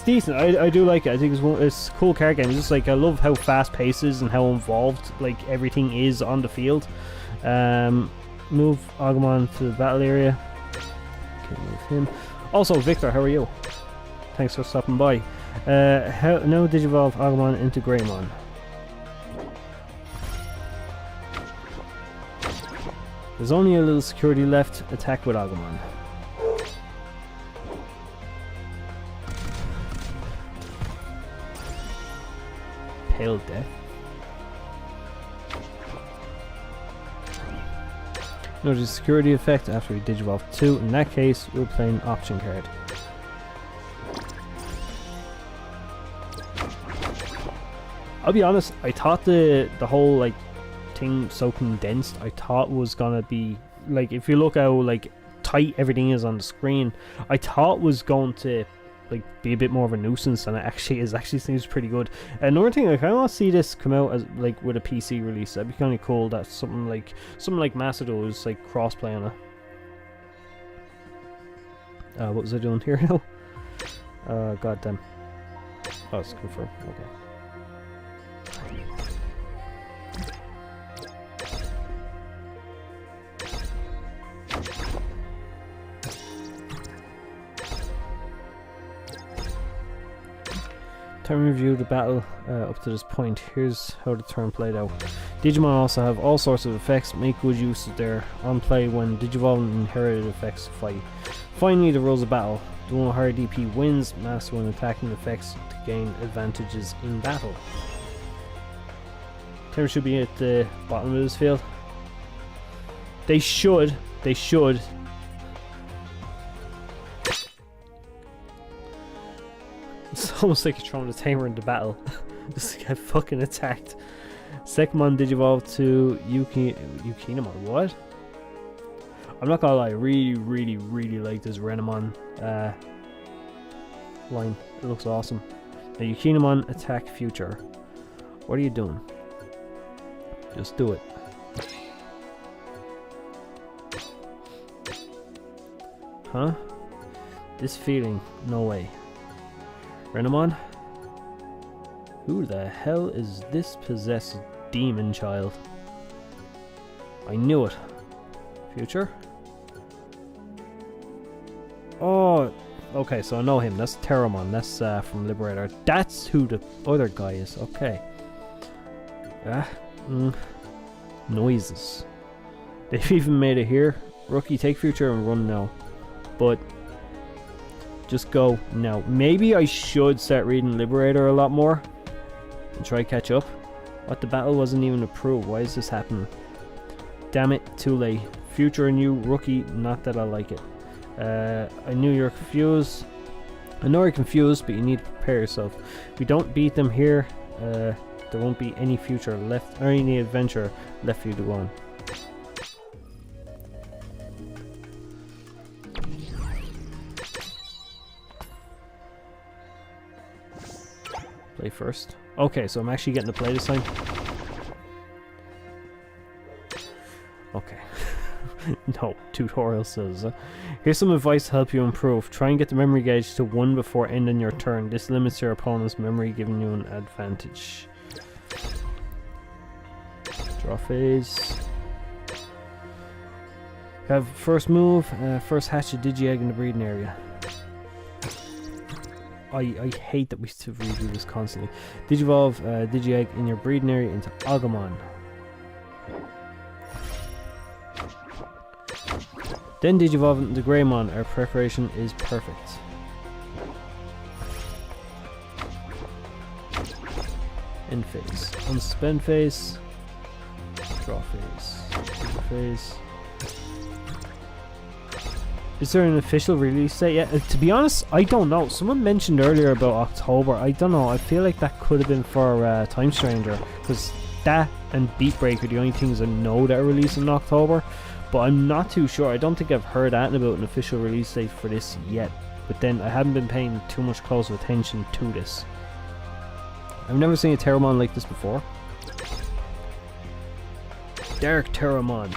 decent. I do like it. I think it's a cool card game. It's just like I love how fast paced it is and how involved like everything is on the field. Move Agumon to the battle area. Okay, move him. Also, Victor, how are you? Thanks for stopping by. Now Digivolve Agumon into Greymon. There's only a little security left. Attack with Agumon. Pale Death. Notice the security effect after we Digivolve 2. In that case, we're playing option card. I'll be honest, I thought the whole like thing so condensed, I thought was gonna be like, if you look how like tight everything is on the screen. I thought was going to like be a bit more of a nuisance than it actually is. Actually seems pretty good. Another thing, I kind of want to see this come out as like with a PC release. That'd be kind of cool. That something like Macedo is like crossplay on it. What was I doing here now? Goddamn. Oh, it's confirmed. Okay. Time to review the battle up to this point. Here's how the turn played out. Digimon also have all sorts of effects. Make good use of their on play when Digivolve inherited effects fight. Finally, the rules of battle. The one with higher DP wins. Master when attacking effects to gain advantages in battle. Tamers should be at the bottom of this field. They should. It's almost like you're throwing a tamer into battle. Just to get fucking attacked. Second Digivolve to Yukinamon. What? I'm not gonna lie, I really like this Renamon line. It looks awesome. Now Yukinamon attack future. What are you doing? Just do it. Huh? This feeling, no way. Renamon? Who the hell is this possessed demon child? I knew it. Future? Oh, okay, so I know him. That's Terramon. That's from Liberator. That's who the other guy is. Okay. Noises. They've even made it here. Rookie, take future and run now. But just go now. Maybe I should start reading Liberator a lot more and try catch up. What, the battle wasn't even approved? Why is this happening? Damn it, too late. Future and you, Rookie, not that I like it. I knew you're confused. I know you're confused, but you need to prepare yourself. If we don't beat them here, there won't be any future left, or any adventure left for you to go on. Play first. Okay, so I'm actually getting to play this time. Okay. No, tutorial says. Here's some advice to help you improve. Try and get the memory gauge to 1 before ending your turn. This limits your opponent's memory, giving you an advantage. Draw phase. Have first move. First hatch a Digi-Egg in the breeding area. I hate that we have to redo this constantly. Digivolve Digi-Egg in your breeding area into Agumon. Then Digivolve into Greymon. Our preparation is perfect. End phase. Unsuspend phase. Draw phase. Phase. Is there an official release date yet? To be honest, I don't know. Someone mentioned earlier about October. I don't know. I feel like that could have been for Time Stranger, because that and Beat Breaker are the only things I know that are releasing in October. But I'm not too sure. I don't think I've heard anything about an official release date for this yet. But then I haven't been paying too much close attention to this. I've never seen a Terramon like this before. Dark Terramon.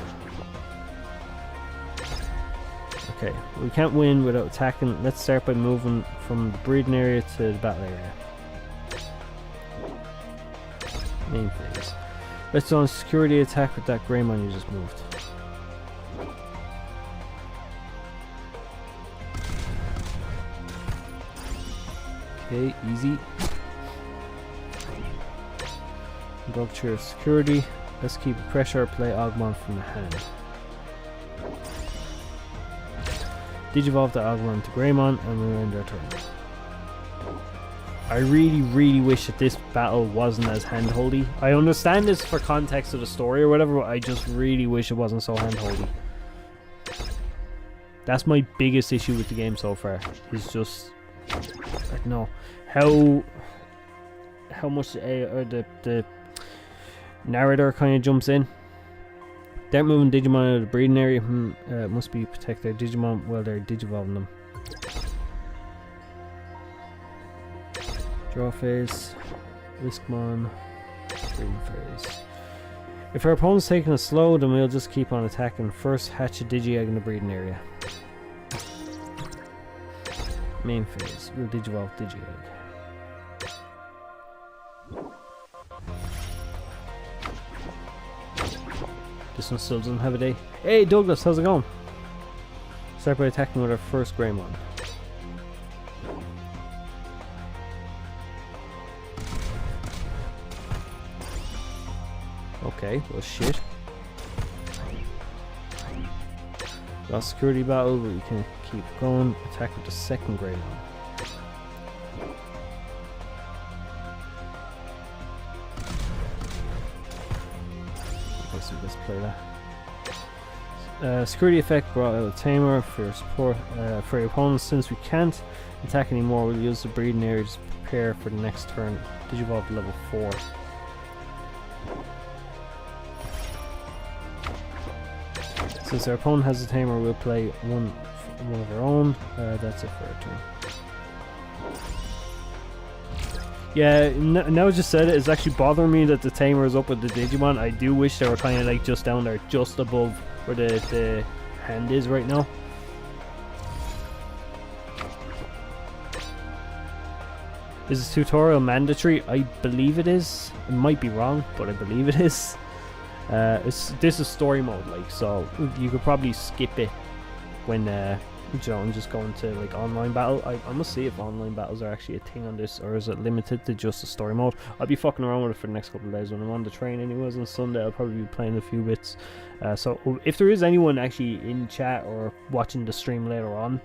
Okay, we can't win without attacking. Let's start by moving from the breeding area to the battle area. Main phase. Let's do a security attack with that Greymon you just moved. Okay, easy. Dog chair of security. Let's keep pressure, play Agumon from the hand. Digivolve the Agumon to Greymon and we end our turn. I really wish that this battle wasn't as handholdy. I understand this for context of the story or whatever, but I just really wish it wasn't so handholdy. That's my biggest issue with the game so far. Is just, I don't know how much the narrator kind of jumps in. They aren't moving Digimon out of the breeding area. Must be protect their Digimon while they're digivolving them. Draw phase. Riskmon. Breeding phase. If our opponent's taking it slow, then we'll just keep on attacking. First, hatch a Digi-Egg in the breeding area. Main phase. We'll Digivolve Digi-Egg. This one still doesn't have a day. Hey Douglas, how's it going? Start by attacking with our first Greymon. Okay, well shit. Lost security battle, but we can keep going. Attack with the second Greymon. Okay, so let's play that. Security effect brought out a tamer for your support. For your opponents, since we can't attack anymore, we'll use the breeding area to prepare for the next turn. Digivolve to level 4. Since our opponent has a tamer, we'll play one of our own. That's it for our turn. Yeah, now I just said it, it's actually bothering me that the tamer is up with the Digimon. I do wish they were kind of like just down there, just above where the hand is right now. Is this tutorial mandatory? I believe it is. It might be wrong, but I believe it is. This is story mode, like, so you could probably skip it when you know, and just go into like online battle. I must see if online battles are actually a thing on this, or is it limited to just the story mode. I'll be fucking around with it for the next couple of days when I'm on the train anyways. On Sunday I'll probably be playing a few bits, so if there is anyone actually in chat or watching the stream later on,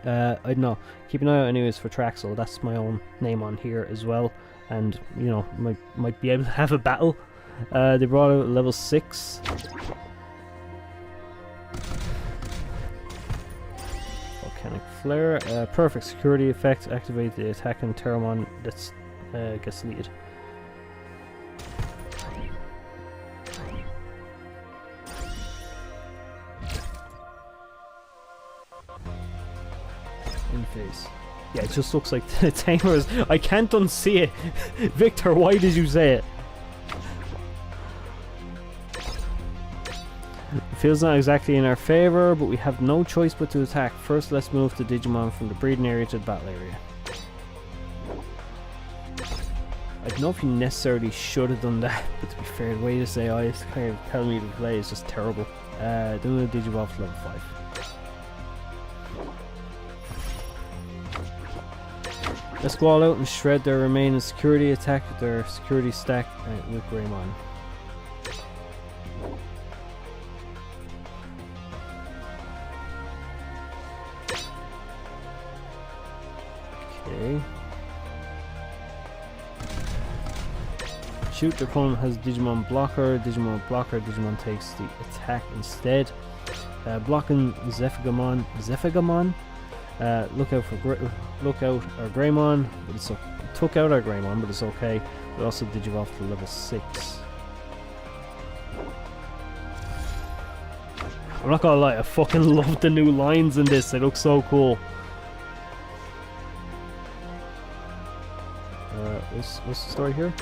I don't know, keep an eye out anyways for Traxel. That's my own name on here as well, and you know, might be able to have a battle. They brought out level 6. Volcanic Flare. Perfect security effect. Activate the attacking Terramon that gets deleted. In phase. Yeah, it just looks like the tamers. I can't unsee it. Victor, why did you say it? It feels not exactly in our favour, but we have no choice but to attack. First, let's move the Digimon from the breeding area to the battle area. I don't know if you necessarily should have done that, but to be fair, the way this AI is kind of telling me to play is just terrible. Then we'll Digivolve to level 5. Let's go all out and shred their remaining security attack with their security stack with Greymon. Okay. Shoot, the opponent has Digimon blocker. Digimon takes the attack instead. Blocking Zephigamon. Look out our Greymon, but it's took out our Greymon, but it's okay. We also Digivolve to level 6. I'm not gonna lie, I fucking love the new lines in this. They look so cool. What's the story here?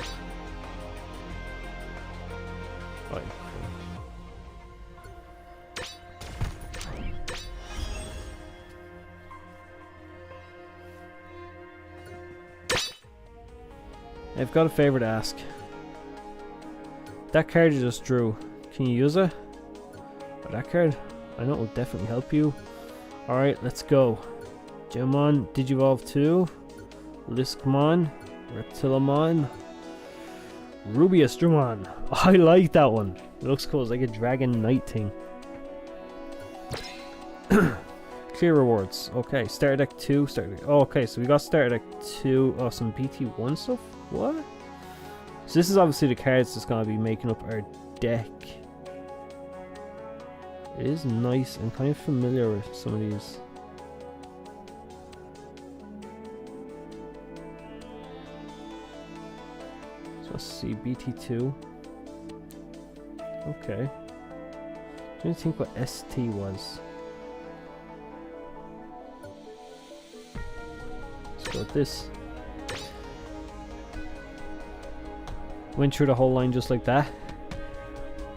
Right. I've got a favour to ask. That card you just drew, can you use it? Or that card? I know it will definitely help you. Alright, let's go. Digimon, Digivolve 2. Liskmon, Reptilamon, Rubiusdramon. I like that one. It looks cool. It's like a Dragon Knight thing. Clear rewards. Okay, starter deck 2. Oh, okay, so we got starter deck 2. Oh, some BT1 stuff? What? So this is obviously the cards that's going to be making up our deck. It is nice. I'm kind of familiar with some of these. So let's see, BT2. Okay. trying to think what ST was. Let's go with this. Went through the whole line just like that.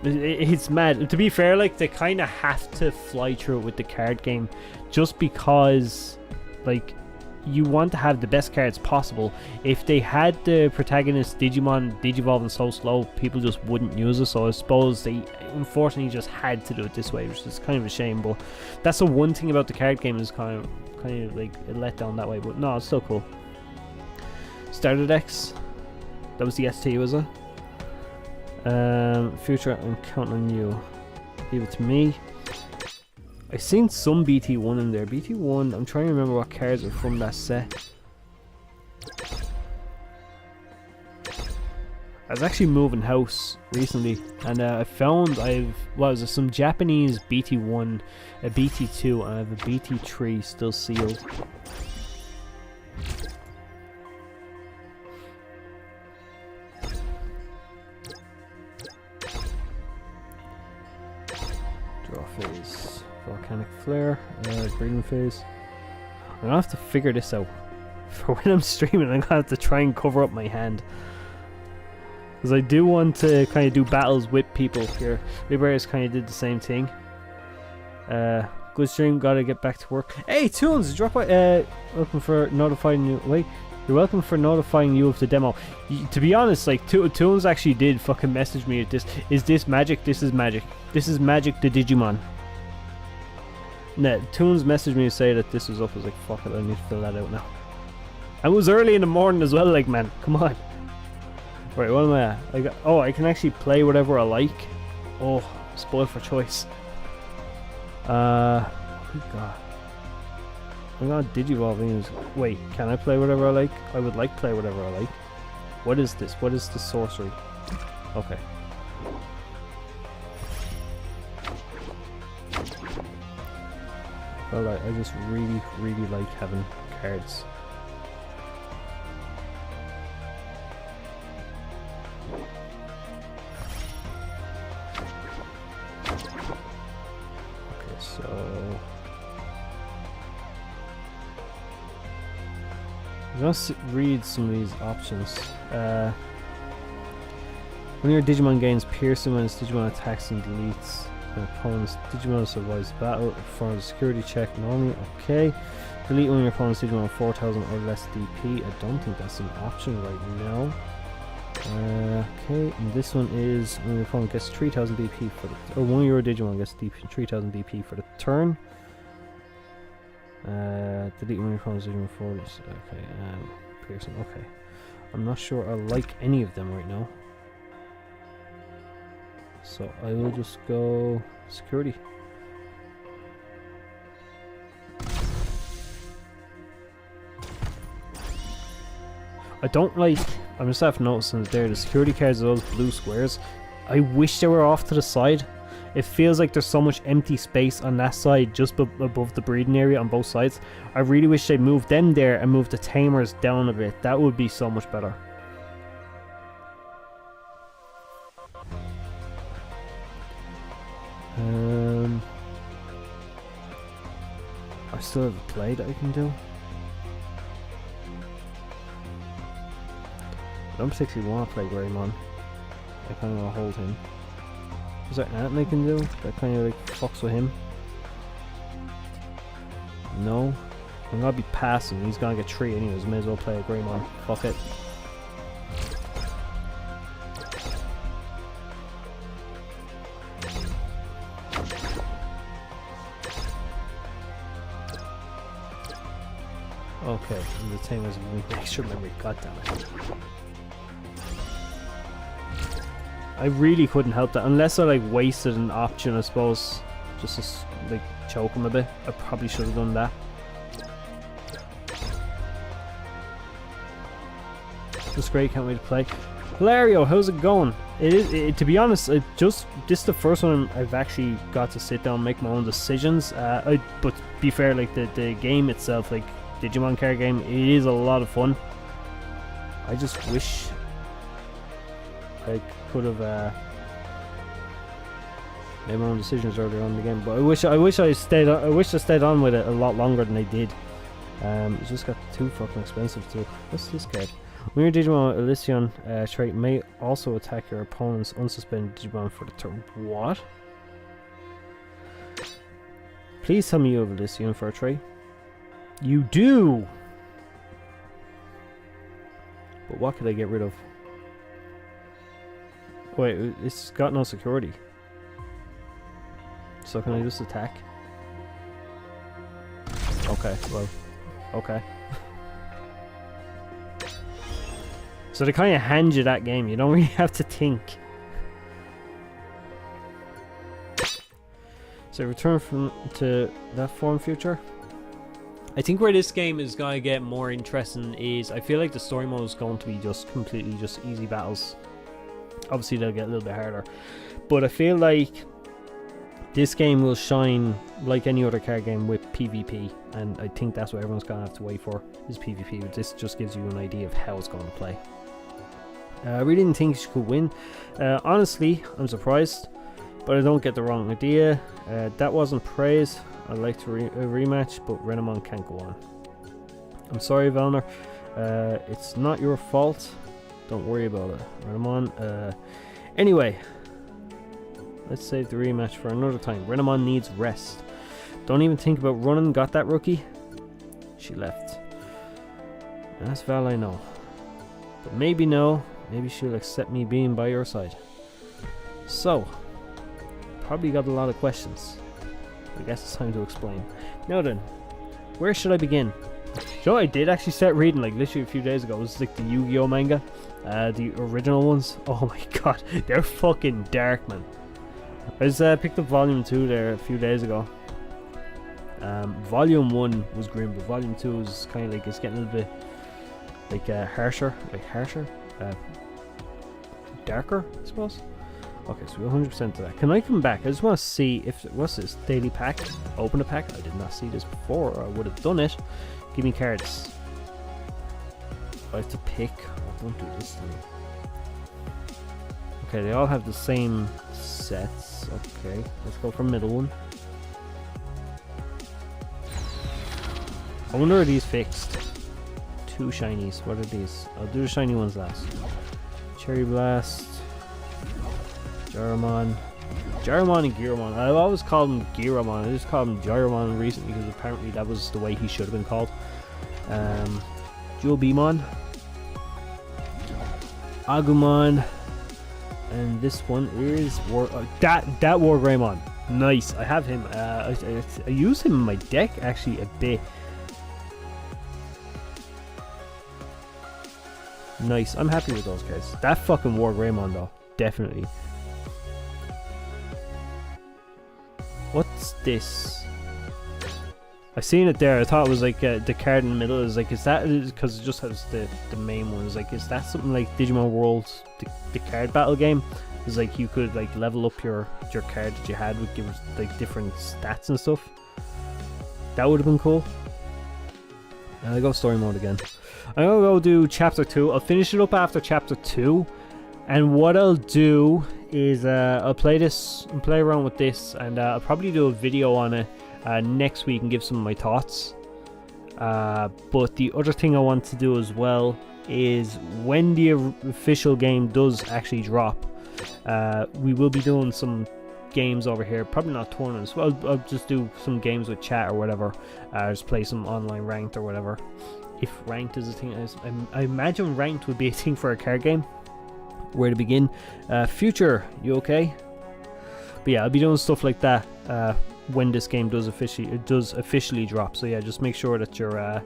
It's mad. To be fair, like, they kind of have to fly through it with the card game, just because, like, you want to have the best cards possible. If they had the protagonist Digimon digivolving so slow, people just wouldn't use it. So I suppose they unfortunately just had to do it this way, which is kind of a shame. But that's the one thing about the card game, is kind of like a letdown that way. But no, it's still cool. Starter decks. That was the ST, was it? Future, I'm counting on you. Leave it to me. I've seen some BT1 in there. BT1, I'm trying to remember what cards are from that set. I was actually moving house recently, and I found some Japanese BT1, a BT2, and I have a BT3 still sealed. Draw phase, volcanic flare, breathing phase. I'm gonna have to figure this out for when I'm streaming. I'm gonna have to try and cover up my hand, because I do want to kind of do battles with people here. Liberius kind of did the same thing. Good stream. Gotta get back to work. Hey, Toons, drop by. Welcome for notifying you. Wait. You're welcome for notifying you of the demo. To be honest, like, Toons actually did fucking message me at this. Is this magic? This is magic. This is magic the Digimon. Nah, Toons messaged me to say that this was up. I was like, fuck it, I need to fill that out now. And it was early in the morning as well, like, man. Come on. Right, what am I at? Oh, I can actually play whatever I like. Oh, spoiled for choice. What we got? I'm gonna Digivolve. Wait, can I play whatever I like? I would like to play whatever I like. What is this? What is the sorcery? Okay. Well, I just really, really like having cards. Okay, so I'm gonna read some of these options. When your Digimon gains piercing when its Digimon attacks and deletes an opponent's Digimon survives the battle, performs a security check normally. Okay. Delete when your opponent's Digimon 4000 or less DP. I don't think that's an option right now. Okay, and this one is when your opponent gets 3000 DP for the, or one of your Digimon gets 3000 DP for the turn. Delete when your opponent's Digimon 40. Okay, Pearson. Okay, I'm not sure I like any of them right now, so I will just go security. I don't like, I'm just half noticing that there, the security cards are those blue squares. I wish they were off to the side. It feels like there's so much empty space on that side, just above the breeding area on both sides. I really wish they moved them there and moved the tamers down a bit. That would be so much better. I still have a play that I can do. I don't particularly want to play Greymon. I kind of want to hold him. Is there anything I can do that kind of like fucks with him? No. I'm gonna be passing. He's gonna get 3 anyways. May as well play a Greymon. Fuck it. Okay, and the tamers with extra memory. God damn it. I really couldn't help that unless I like wasted an option, I suppose, just to like choke him a bit. I probably should have done that. That's great, can't wait to play. Hilario, how's it going? To be honest, this is the first one I've actually got to sit down and make my own decisions. But to be fair, like the game itself, like Digimon card game, it is a lot of fun. I just wish I could have Made my own decisions earlier on in the game, but I wish I stayed on with it a lot longer than I did. It just got too fucking expensive too. What's this card? When your Digimon Alysion trait may also attack your opponent's unsuspended Digimon for the turn. What? Please tell me you have Alysion for a trait. You do! But what could I get rid of? Wait, it's got no security. So can I just attack? Okay, well, okay. So they kind of hand you that game. You don't really have to think. So return to that form future. I think where this game is going to get more interesting is I feel like the story mode is going to be just completely just easy battles. Obviously they'll get a little bit harder, but I feel like this game will shine like any other card game with PvP, and I think that's what everyone's going to have to wait for is PvP. But this just gives you an idea of how it's going to play. I really didn't think she could win. Honestly, I'm surprised, but I don't get the wrong idea. That wasn't praise. I'd like to a rematch, but Renamon can't go on. I'm sorry, Velner. It's not your fault. Don't worry about it, Renamon. Anyway, let's save the rematch for another time. Renamon needs rest. Don't even think about running. Got that, rookie? She left. And that's Val, I know. But maybe no. Maybe she'll accept me being by your side. So, probably got a lot of questions. I guess it's time to explain. Now then, where should I begin? You know what I did actually start reading like literally a few days ago? It was like the Yu-Gi-Oh manga. The original ones. Oh my god, they're fucking dark, man. I just picked up volume 2 there a few days ago. Volume 1 was grim, but volume 2 is kind of like, it's getting a little bit like harsher. Darker, I suppose. Okay, so we're 100% to that. Can I come back? I just want to see if what's this daily pack? Open a pack. I did not see this before, or I would have done it. Give me cards. I have to pick. Oh, don't do this to me. Okay, they all have the same sets. Okay, let's go for middle one. I wonder are these fixed? 2 shinies. What are these? I'll do the shiny ones last. Cherry Blast. Gyromon and Gyramon. I've always called him Gyramon. I just called him Gyromon recently because apparently that was the way he should have been called. Jubimon, Agumon, and this one is that Wargreymon. Nice. I have him. I use him in my deck actually a bit. Nice. I'm happy with those guys. That fucking Wargreymon though, definitely. What's this? I seen it there. I thought it was like the card in the middle. Is like, is that because it just has the main one? Is like, is that something like Digimon World, the card battle game? Is like you could like level up your card that you had would give like different stats and stuff. That would have been cool. I'll go story mode again. I'm gonna go do chapter 2. I'll finish it up after chapter 2. And what I'll do is I'll play this and play around with this, and I'll probably do a video on it next week and give some of my thoughts. But the other thing I want to do as well is when the official game does actually drop, we will be doing some games over here. Probably not tournaments. Well, I'll just do some games with chat or whatever. Just play some online ranked or whatever. If ranked is a thing, I imagine ranked would be a thing for a card game. Where to begin? Future, you okay? But yeah, I'll be doing stuff like that when this game does officially drop. So yeah, just make sure that you're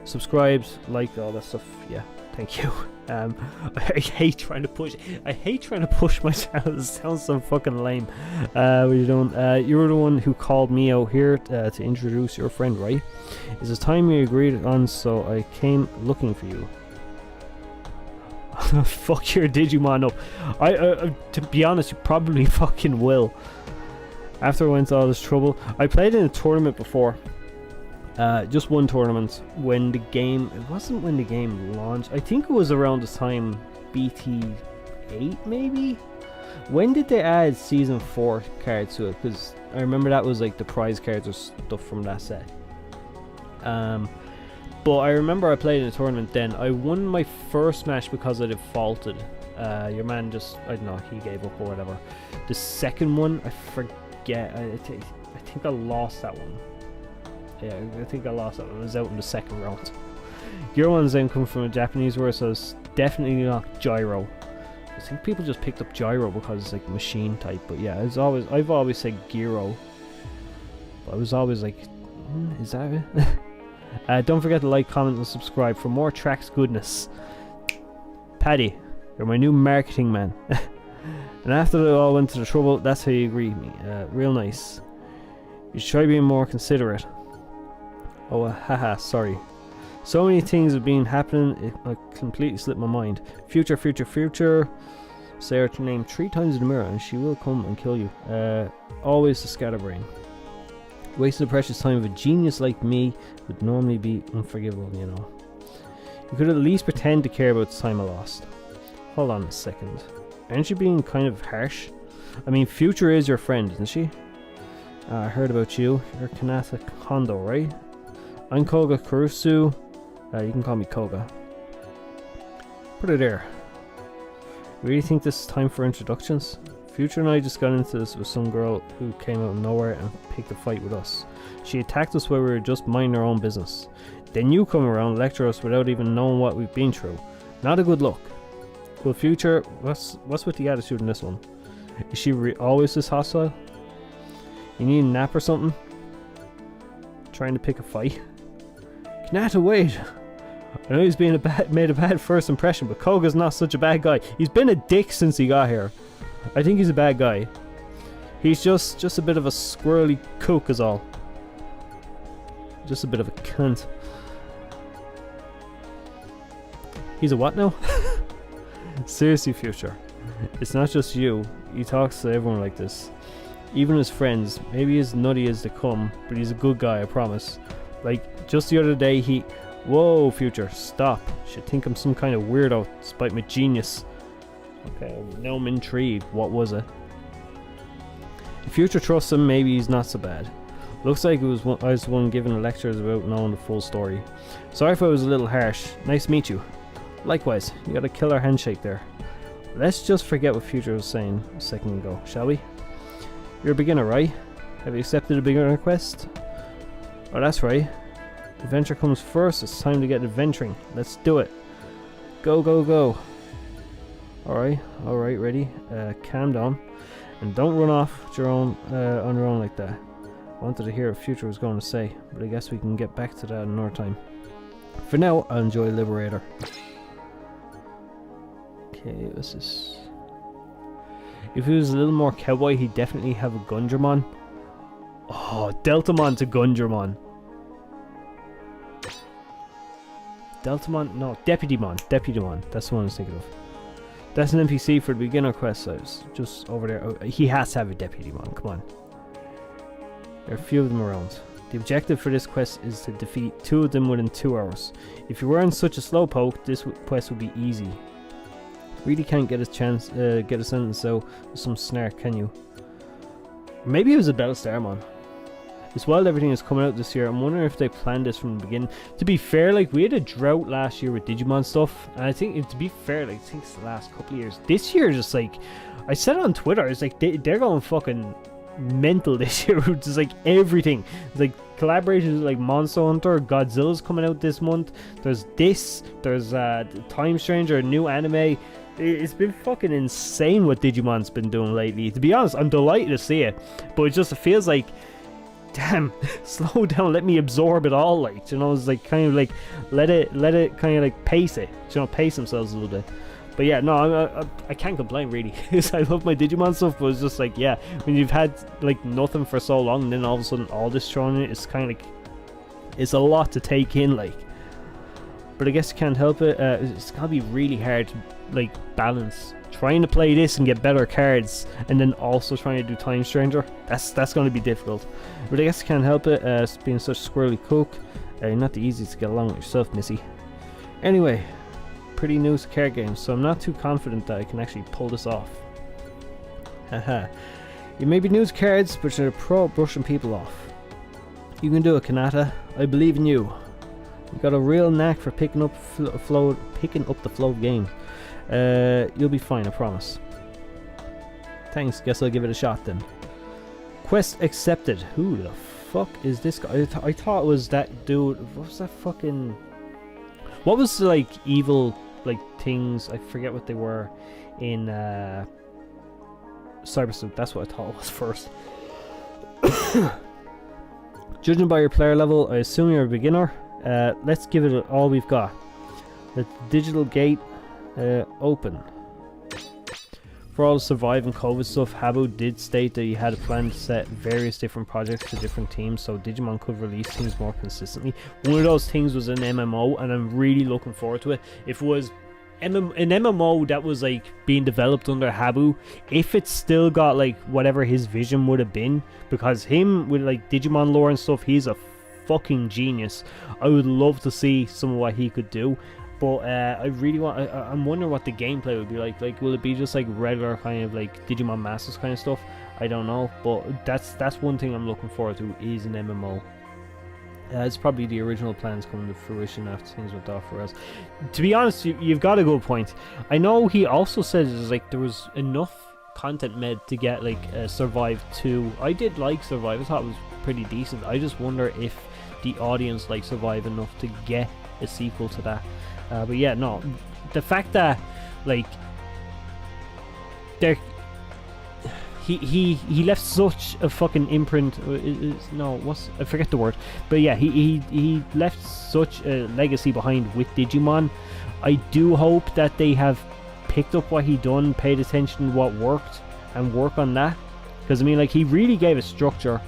subscribed, like all that stuff. Yeah, thank you. I hate trying to push myself. It sounds so fucking lame. What are you doing? You're the one who called me out here to introduce your friend, right? It's a time we agreed on, so I came looking for you. Fuck your Digimon up. To be honest, you probably fucking will. After I went to all this trouble, I played in a tournament before. Just one tournament when the game. It wasn't when the game launched. I think it was around the time BT8 maybe. When did they add season 4 cards to it? Because I remember that was like the prize cards or stuff from that set. But I remember I played in a tournament then. I won my first match because I defaulted. Your man just, I don't know, he gave up or whatever. The second one, I forget. I think I lost that one. Yeah, I think I lost that one. I was out in the second round. Your ones then come from a Japanese word, so it's definitely not gyro. I think people just picked up gyro because it's like machine type. But yeah, I've always said gyro. But I was always like, is that it? Don't forget to like, comment, and subscribe for more Tracks goodness. Paddy, you're my new marketing man. And after they all went to the trouble, that's how you greet me. Real nice. You should try being more considerate. Oh, haha, sorry. So many things have been happening, it completely slipped my mind. Future, future, future. Say her name 3 times in the mirror and she will come and kill you. Always the scatterbrain. Wasting the precious time of a genius like me would normally be unforgivable, you know. You could at least pretend to care about the time I lost. Hold on a second. Aren't you being kind of harsh? I mean, Future is your friend, isn't she? I heard about you. You're Kanata Kondo, right? I'm Koga Kurusu. You can call me Koga. Put it there. You really think this is time for introductions? Future and I just got into this with some girl who came out of nowhere and picked a fight with us. She attacked us while we were just minding our own business. Then you come around, lecture us without even knowing what we've been through. Not a good look. Well, Future, what's with the attitude in this one? Is she always this hostile? You need a nap or something? Trying to pick a fight? Kanata, wait! I know he's made a bad first impression, but Koga's not such a bad guy. He's been a dick since he got here. I think he's a bad guy. He's just a bit of a squirrely kook is all. Just a bit of a cunt. He's a what now? Seriously, Future. It's not just you. He talks to everyone like this. Even his friends. Maybe as nutty as they come, but he's a good guy, I promise. Like, just the other day he... Whoa, Future, stop. Should think I'm some kind of weirdo, despite my genius. Okay, now I'm intrigued. What was it? If Future trusts him, maybe he's not so bad. Looks like I was the one giving lectures about knowing the full story. Sorry if I was a little harsh. Nice to meet you. Likewise, you got a killer handshake there. Let's just forget what Future was saying a second ago, shall we? You're a beginner, right? Have you accepted a beginner quest? Oh, that's right. Adventure comes first. It's time to get adventuring. Let's do it. Go, go, go. Alright, ready? Calm down. And don't run off on your own like that. I wanted to hear what Future was going to say, but I guess we can get back to that another time. For now, I'll enjoy Liberator. Okay, what's this? If he was a little more cowboy, he'd definitely have a Gundramon. Oh, Deltamon to Gundramon. Deltamon? No, Deputymon. Deputymon. That's the one I was thinking of. That's an NPC for the beginner quest size. Just over there. Oh, he has to have a Deputymon. Come on. There are a few of them around. The objective for this quest is to defeat 2 of them within 2 hours. If you weren't such a slowpoke, this quest would be easy. Really can't get a chance, get a sentence out with some snark, can you? Maybe it was a Battlestarmon. It's wild everything is coming out this year. I'm wondering if they planned this from the beginning. To be fair, like, we had a drought last year with Digimon stuff, and I think, to be fair, like, I think it's the last couple of years. This year, just like, I said it on Twitter, it's like, they're going fucking mental this year, which is like everything. It's like collaborations with like Monster Hunter, Godzilla's coming out this month. There's Time Stranger, a new anime. It's been fucking insane what Digimon's been doing lately. To be honest, I'm delighted to see it, but it feels like, damn, slow down, let me absorb it all, like, you know. It's like kind of like let it kind of like pace it, you know, pace themselves a little bit. But yeah, no, I can't complain really. I love my Digimon stuff, but it's just like, yeah, when you've had like nothing for so long, and then all of a sudden all this thrown in, it's kind of like, it's a lot to take in, like. But I guess you can't help it. It's gotta be really hard to like balance trying to play this and get better cards, and then also trying to do Time Stranger. That's gonna be difficult. But I guess you can't help it. Being such a squirrely cook, not the easiest to get along with yourself, Missy. Anyway, pretty new to card games, so I'm not too confident that I can actually pull this off. Haha. You may be new to cards, but you're a pro at brushing people off. You can do it, Kanata. I believe in you. You got a real knack for picking up the flow of game. You'll be fine, I promise. Thanks, guess I'll give it a shot then. Quest accepted. Who the fuck is this guy? I thought it was that dude. What was that fucking... What was the, like, evil, like, things? I forget what they were in Cybersuit. That's what I thought it was first. Judging by your player level, I assume you're a beginner. Let's give it all we've got. Let the digital gate open. For all the Survive and COVID stuff, Habu did state that he had a plan to set various different projects to different teams, so Digimon could release things more consistently. One of those things was an MMO, and I'm really looking forward to it. If it was an MMO that was like being developed under Habu, if it's still got like whatever his vision would have been, because him with like Digimon lore and stuff, he's a fucking genius. I would love to see some of what he could do. But I really want... I'm wondering what the gameplay would be like. Like, will it be just like regular kind of like Digimon Masters kind of stuff? I don't know. But that's one thing I'm looking forward to, is an MMO. It's probably the original plans coming to fruition after things went off for us. To be honest, you've got a good point. I know he also said like there was enough content made to get like Survive 2. I did like Survive. I thought it was pretty decent. I just wonder if the audience liked Survive enough to get a sequel to that. But yeah, no, the fact that like there he left such a fucking imprint. I forget the word, but yeah, he left such a legacy behind with Digimon. I do hope that they have picked up what he done, paid attention to what worked, and work on that, because I mean, like, he really gave a structure.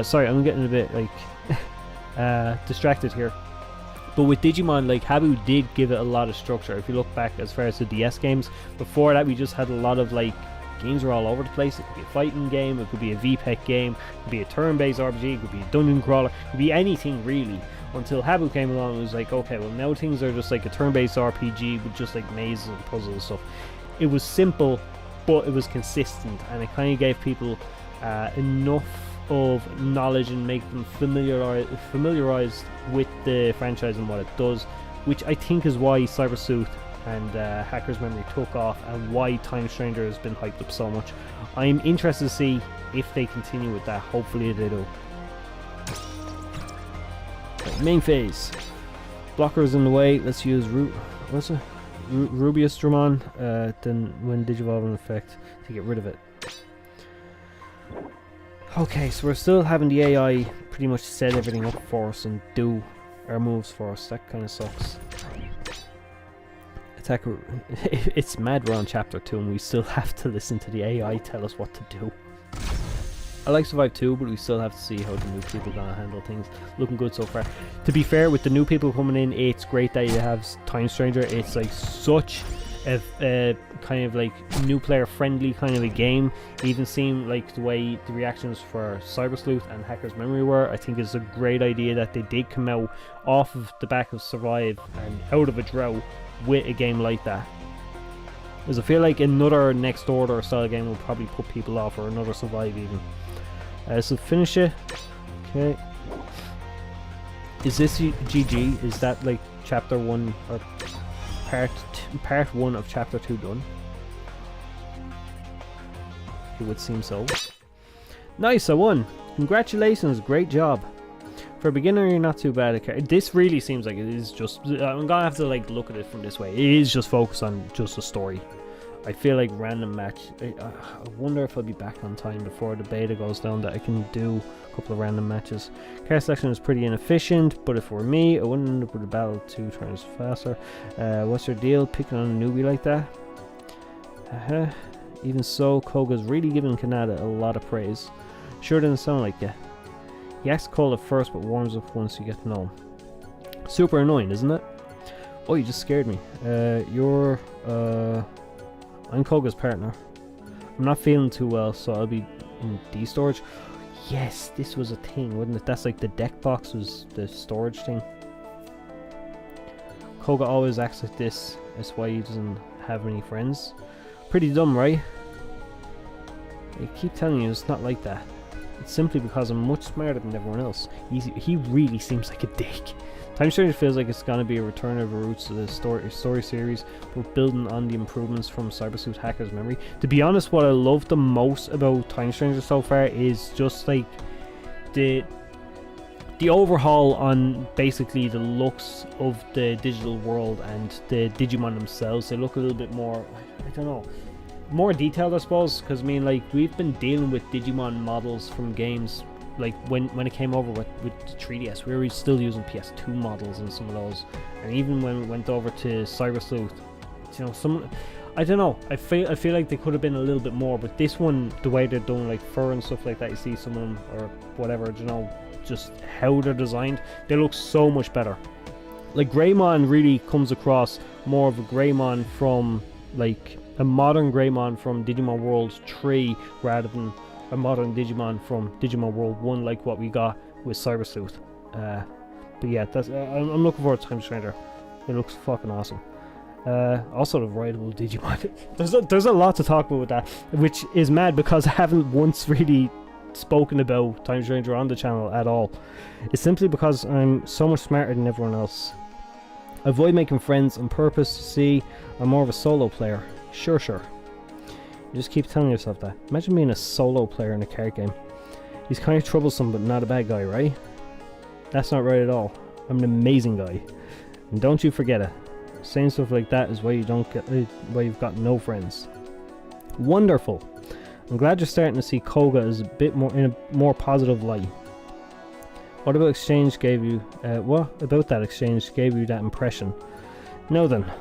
Sorry, I'm getting a bit like distracted here. But with Digimon, like, Habu did give it a lot of structure. If you look back as far as the DS games, before that we just had a lot of like games were all over the place. It could be a fighting game, it could be a Vpet game, it could be a turn-based RPG, it could be a dungeon crawler, it could be anything really. Until Habu came along and was like, okay, well now things are just like a turn-based RPG with just like mazes and puzzles and stuff. It was simple, but it was consistent, and it kind of gave people enough of knowledge and make them familiarized with the franchise and what it does, which I think is why Cybersuit and Hacker's Memory took off, and why Time Stranger has been hyped up so much. I'm interested to see if they continue with that. Hopefully they do. Right, main phase. Blockers in the way. Let's use Rubius Dramon, then when Digivolve in effect to get rid of it. Okay, so we're still having the AI pretty much set everything up for us and do our moves for us. That kind of sucks. It's mad we're on chapter 2 and we still have to listen to the AI tell us what to do. I like Survive 2, but we still have to see how the new people are gonna handle things. Looking good so far. To be fair, with the new people coming in, it's great that you have Time Stranger. It's like such a kind of like new player friendly kind of a game. Even seeing like the way the reactions for Cyber Sleuth and Hacker's Memory were, I think it's a great idea that they did come out off of the back of Survive and out of a drought with a game like that. Because I feel like another Next Order style game will probably put people off, or another Survive even. So finish it. Okay. Is this GG? Is that like chapter 1 or part 1 of chapter 2 done? It would seem so. Nice, I won. Congratulations, great job. For a beginner, you're not too bad at this. Really seems like it is just... I'm gonna have to like look at it from this way. It is just focused on just the story. I feel like random match. I wonder if I'll be back on time before the beta goes down that I can do a couple of random matches. Card selection is pretty inefficient, but if it were me, I wouldn't end up with a battle 2 turns faster. What's your deal picking on a newbie like that? Even so, Koga's really giving Kanata a lot of praise. Sure doesn't sound like it. He acts cold at first, but warms up once you get to know him. Super annoying, isn't it? Oh, you just scared me. I'm Koga's partner. I'm not feeling too well, so I'll be in D storage. Yes, this was a thing, wasn't it? That's like the deck box was the storage thing. Koga always acts like this. That's why he doesn't have any friends. Pretty dumb, right? I keep telling you, it's not like that. It's simply because I'm much smarter than everyone else. He really seems like a dick. Time Stranger feels like it's gonna be a return of the roots to the story series, but building on the improvements from Cyber Sleuth Hacker's memory. To be honest, what I love the most about Time Stranger so far is just like the overhaul on basically the looks of the digital world and the Digimon themselves. They look a little bit more, I don't know, more detailed, I suppose, because I mean, like, we've been dealing with Digimon models from games like when it came over with the 3DS. We were still using PS2 models in some of those, and even when we went over to Cyber Sleuth, you know, I don't know, I feel like they could have been a little bit more, but this one, the way they're doing like fur and stuff like that, you see some of them or whatever, you know, just how they're designed, they look so much better. Like, Greymon really comes across more of a Greymon from like a modern Greymon from Digimon World 3 rather than a modern Digimon from Digimon World 1 like what we got with Cyber Sleuth. But yeah, that's I'm looking forward to Time Stranger. It looks fucking awesome. Also the rideable Digimon. there's a lot to talk about with that, which is mad because I haven't once really spoken about Time Stranger on the channel at all. It's simply because I'm so much smarter than everyone else. I avoid making friends on purpose. See, I'm more of a solo player. Sure. You just keep telling yourself that. Imagine being a solo player in a card game. He's kind of troublesome, but not a bad guy, right? That's not right at all. I'm an amazing guy, and don't you forget it. Saying stuff like that is why you've got no friends. Wonderful. I'm glad you're starting to see Koga as a bit more in a more positive light. What about exchange gave you? What about that exchange gave you that impression? No then.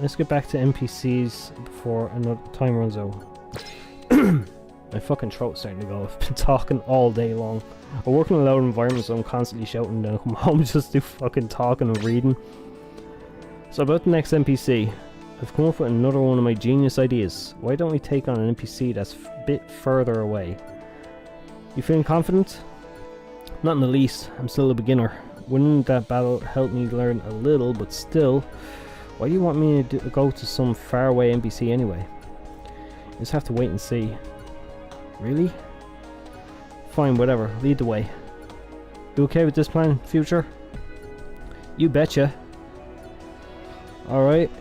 Let's get back to NPCs before another time runs out. My fucking throat's starting to go. I've been talking all day long. I work in a loud environment, so I'm constantly shouting, then I come home just do fucking talking and reading. So about the next NPC, I've come up with another one of my genius ideas. Why don't we take on an NPC that's a bit further away? You feeling confident? Not in the least. I'm still a beginner. Winning that battle helped me learn a little, but still, why do you want me to go to some faraway NPC anyway? You just have to wait and see. Really? Fine, whatever. Lead the way. You okay with this plan, Future? You betcha. Alright.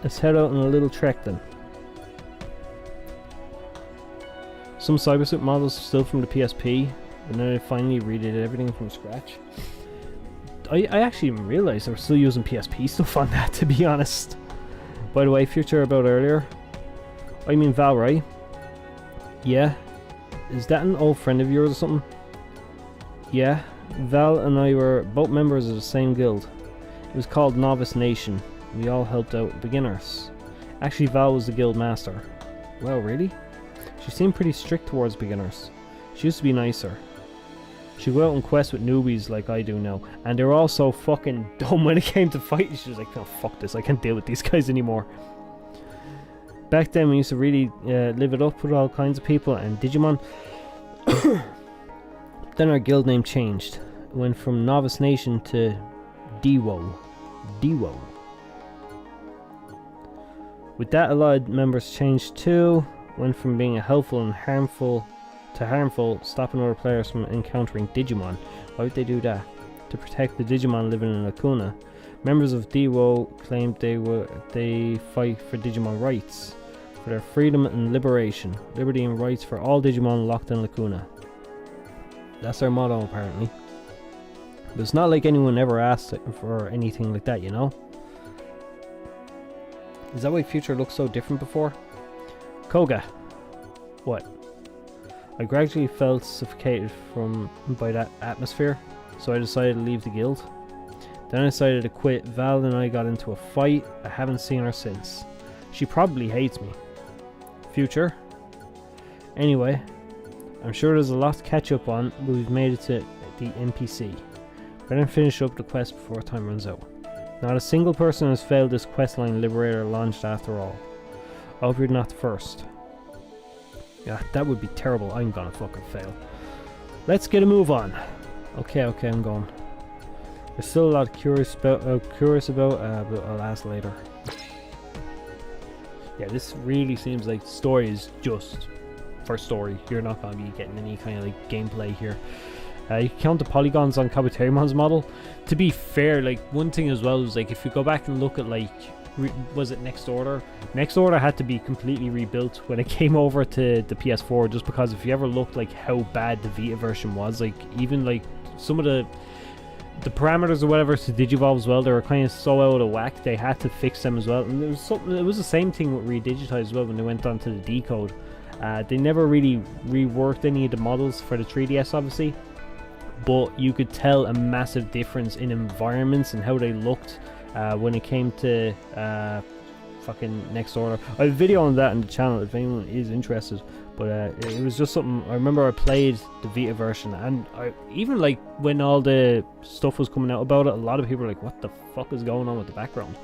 Let's head out on a little trek then. Some Cyber Sleuth models still from the PSP, and then I finally redid everything from scratch. I actually didn't realize they were still using PSP stuff on that, to be honest. By the way, Future about earlier. I mean Val, right? Yeah. Is that an old friend of yours or something? Yeah. Val and I were both members of the same guild. It was called Novice Nation. We all helped out beginners. Actually, Val was the guild master. Well, really? She seemed pretty strict towards beginners. She used to be nicer. She'd go out on quests with newbies like I do now, and they were all so fucking dumb when it came to fighting. She was like, oh, fuck this, I can't deal with these guys anymore. Back then we used to really live it up with all kinds of people and Digimon. Then our guild name changed. It went from Novice Nation to Dewo. With that, a lot of members changed too. Went from being a helpful and harmful to harmful, stopping other players from encountering Digimon. Why would they do that? To protect the Digimon living in Lacuna. Members of Dewo claimed they fight for Digimon rights, for their freedom and liberation, liberty and rights for all Digimon locked in Lacuna. That's their motto, apparently. But it's not like anyone ever asked for anything like that, you know? Is that why Future looked so different before? Koga. What? I gradually felt suffocated by that atmosphere, so I decided to leave the guild. Then I decided to quit. Val and I got into a fight. I haven't seen her since. She probably hates me. Future? Anyway, I'm sure there's a lot to catch up on, but we've made it to the NPC. Better finish up the quest before time runs out. Not a single person has failed this questline Liberator launched after all. I hope you're not the first. Yeah, that would be terrible. I'm gonna fucking fail. Let's get a move on. Okay, I'm going. There's still a lot curious about, but I'll ask later. Yeah, this really seems like the story is just for story. You're not going to be getting any kind of like gameplay here. You can count the polygons on Kabuterimon's model. To be fair, like one thing as well is like if you go back and look at like was it Next Order? Next Order had to be completely rebuilt when it came over to the PS4, just because if you ever looked like how bad the Vita version was, like even like some of the parameters or whatever to Digivolve as well, they were kind of so out of whack, they had to fix them as well. And there was something, it was the same thing with Redigitized as well when they went on to the Decode. They never really reworked any of the models for the 3DS obviously, but you could tell a massive difference in environments and how they looked when it came to fucking Next Order. I have a video on that on the channel if anyone is interested, but it was just something. I remember I played the Vita version, and I even like when all the stuff was coming out about it, a lot of people were like, what the fuck is going on with the background?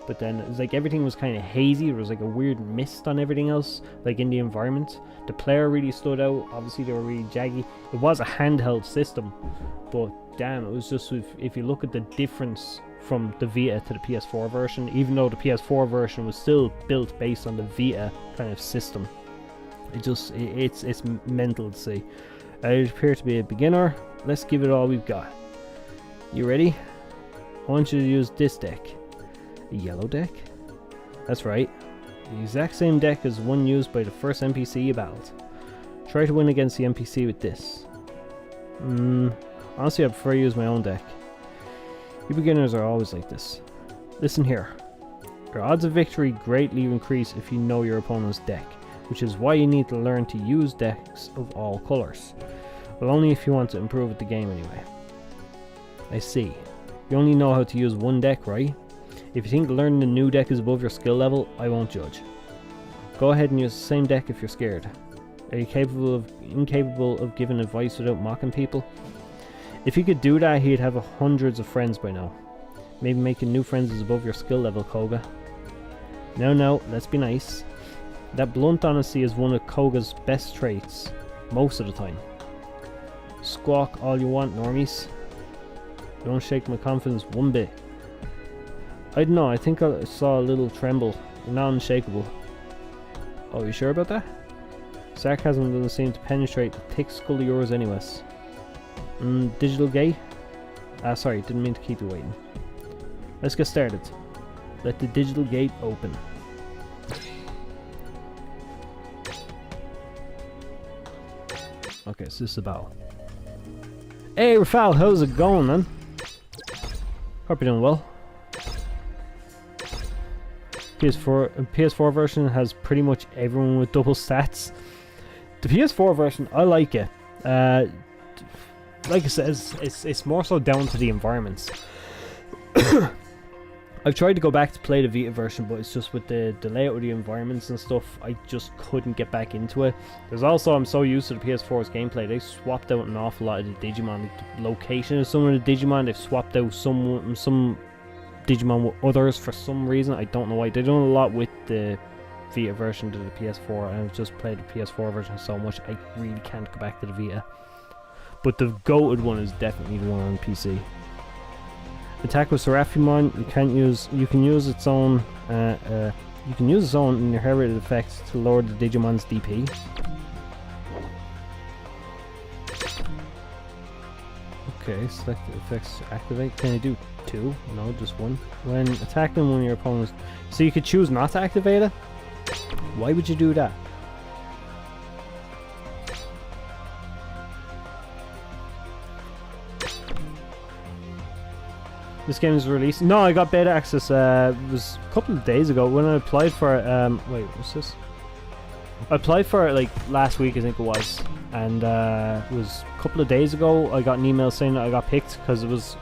But then it was like everything was kind of hazy. There was like a weird mist on everything else, like in the environment. The player really stood out. Obviously they were really jaggy. It was a handheld system, but damn, it was just, if you look at the difference from the Vita to the PS4 version, even though the PS4 version was still built based on the Vita kind of system, it's mental to see. I appear to be a beginner. Let's give it all we've got. You ready? I want you to use this deck. A yellow deck? That's right. The exact same deck as one used by the first NPC you battled. Try to win against the NPC with this. Honestly, I prefer to use my own deck. You beginners are always like this. Listen here. Your odds of victory greatly increase if you know your opponent's deck, which is why you need to learn to use decks of all colours. But only if you want to improve at the game anyway. I see. You only know how to use one deck, right? If you think learning a new deck is above your skill level, I won't judge. Go ahead and use the same deck if you're scared. Are you incapable of giving advice without mocking people? If he could do that, he'd have hundreds of friends by now. Maybe making new friends is above your skill level, Koga. No, let's be nice. That blunt honesty is one of Koga's best traits, most of the time. Squawk all you want, normies. Don't shake my confidence one bit. I don't know, I think I saw a little tremble. You're not unshakable. Oh, you sure about that? Sarcasm doesn't seem to penetrate the thick skull of yours anyways. Digital gate? Sorry, didn't mean to keep you waiting. Let's get started. Let the digital gate open. Okay, so this is a battle. Hey Rafal, how's it going, man? Hope you're doing well. PS4 version has pretty much everyone with double stats. The PS4 version, I like it. Like I said, it's more so down to the environments. I've tried to go back to play the Vita version, but it's just with the layout of the environments and stuff, I just couldn't get back into it. There's also, I'm so used to the PS4's gameplay, they swapped out an awful lot of the Digimon. Like the location of some of the Digimon, they've swapped out some Digimon with others for some reason. I don't know why. They're doing a lot with the Vita version to the PS4, and I've just played the PS4 version so much, I really can't go back to the Vita. But the goated one is definitely the one on PC. Attack with Seraphimon, you can use its own inherited effects to lower the Digimon's DP. Okay, select the effects to activate. Can you do two? No, just one. When attacking one of your opponents, so you could choose not to activate it? Why would you do that? This game is released. No, I got beta access. It was a couple of days ago when I applied for it. Wait, what's this? I applied for it like last week, I think it was, and it was a couple of days ago. I got an email saying that I got picked because it was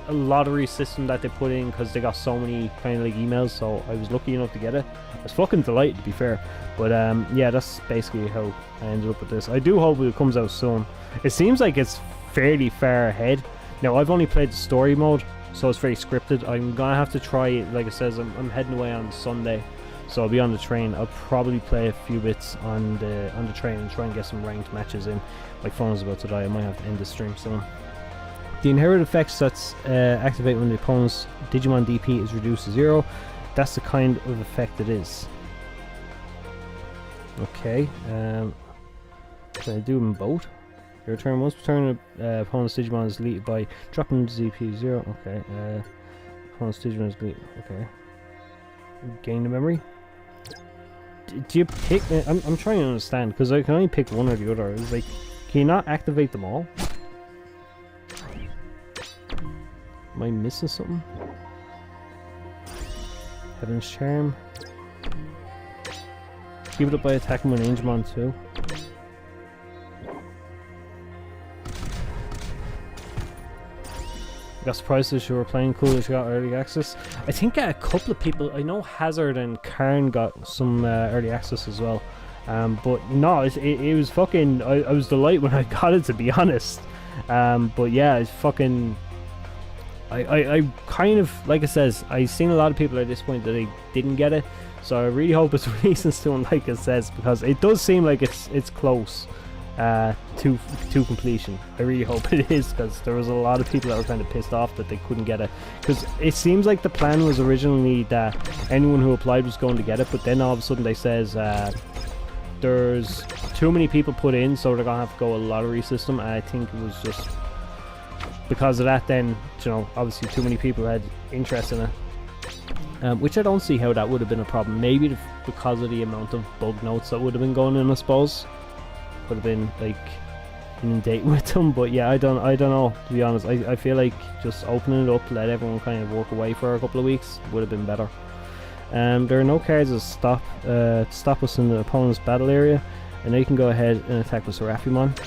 a lottery system that they put in because they got so many kind of like emails. So I was lucky enough to get it. I was fucking delighted, to be fair. But yeah, that's basically how I ended up with this. I do hope it comes out soon. It seems like it's fairly far ahead. Now I've only played the story mode, so it's very scripted. I'm gonna have to try it. Like it says, I'm heading away on Sunday, so I'll be on the train. I'll probably play a few bits on the train and try and get some ranked matches in. My phone's about to die. I might have to end the stream soon. The inherited effects that's activate when the opponent's Digimon DP is reduced to 0. That's the kind of effect it is. Okay. Can I do them both? Your turn. Once per turn, opponent's Digimon is deleted by dropping ZP0. Okay. Opponent's Digimon is deleted. Okay. Gain the memory. Do you pick? I'm trying to understand because I can only pick one or the other. It's like, can you not activate them all? Am I missing something? Heaven's Charm. Keep it up by attacking with Angemon too. Got surprised that you were playing cool that you got early access. I think a couple of people, I know Hazard and Karn got some early access as well. But no, it was fucking, I was delighted when I got it, to be honest. But yeah, it's fucking, I kind of, like I says, I've seen a lot of people at this point that they didn't get it. So I really hope it's releasing soon, like it says, because it does seem like it's close to completion. I really hope it is, because there was a lot of people that were kind of pissed off that they couldn't get it, because it seems like the plan was originally that anyone who applied was going to get it, but then all of a sudden they says there's too many people put in, so they're gonna have to go a lottery system, and I think it was just because of that. Then, you know, obviously too many people had interest in it. Which I don't see how that would have been a problem. Maybe because of the amount of bug notes that would have been going in, I suppose. Could have been like inundated with them, but yeah, I don't know, to be honest. I feel like just opening it up, let everyone kind of work away for a couple of weeks would have been better. There are no cards that stop us in the opponent's battle area, and they can go ahead and attack with Seraphimon.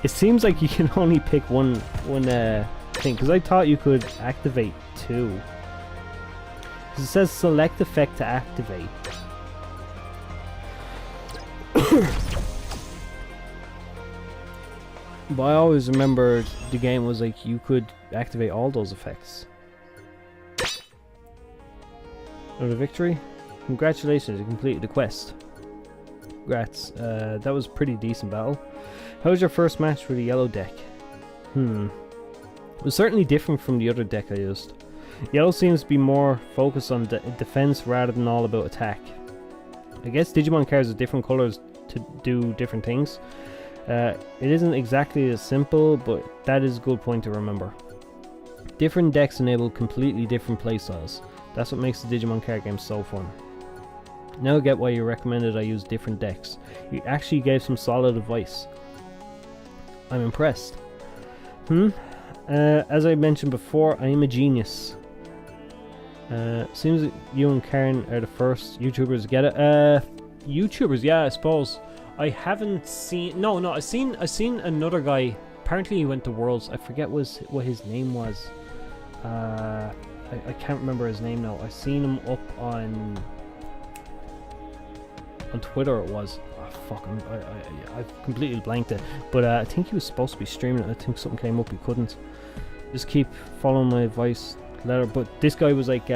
It seems like you can only pick one thing, because I thought you could activate two. Because it says select effect to activate. But I always remember the game was like you could activate all those effects. Another victory. Congratulations, you completed the quest. Congrats. That was a pretty decent battle. How was your first match with the yellow deck? It was certainly different from the other deck I used. Yellow seems to be more focused on defense rather than all about attack. I guess Digimon cards with different colors to do different things. It isn't exactly as simple, but that is a good point to remember. Different decks enable completely different playstyles. That's what makes the Digimon card game so fun. Now I get why you recommended I use different decks. You actually gave some solid advice. I'm impressed. As I mentioned before, I am a genius. Seems that you and Karen are the first YouTubers to get it. YouTubers, yeah, I suppose. I haven't seen. No, I've seen another guy. Apparently, he went to Worlds. I forget what his name was. I can't remember his name now. I've seen him up on Twitter. It was. Fuck, I've completely blanked it, but I think he was supposed to be streaming it. I think something came up, he couldn't. Just keep following my advice, letter. But this guy was like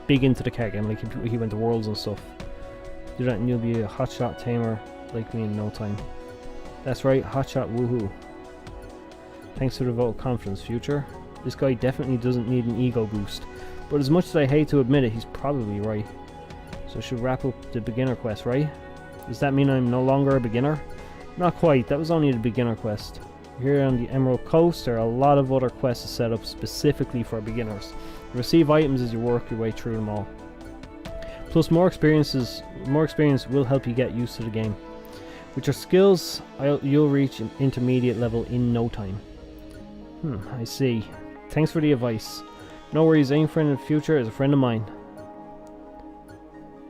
big into the card game, like he went to Worlds and stuff. Do that and you'll be a hotshot tamer like me in no time. That's right, hotshot, woohoo. Thanks for the vote of confidence, future. This guy definitely doesn't need an ego boost, but as much as I hate to admit it, he's probably right. So I should wrap up the beginner quest, right? Does that mean I'm no longer a beginner? Not quite, that was only the beginner quest. Here on the Emerald Coast, there are a lot of other quests set up specifically for beginners. You receive items as you work your way through them all. Plus, more experience will help you get used to the game. With your skills, you'll reach an intermediate level in no time. I see. Thanks for the advice. No worries, any friend in the future is a friend of mine.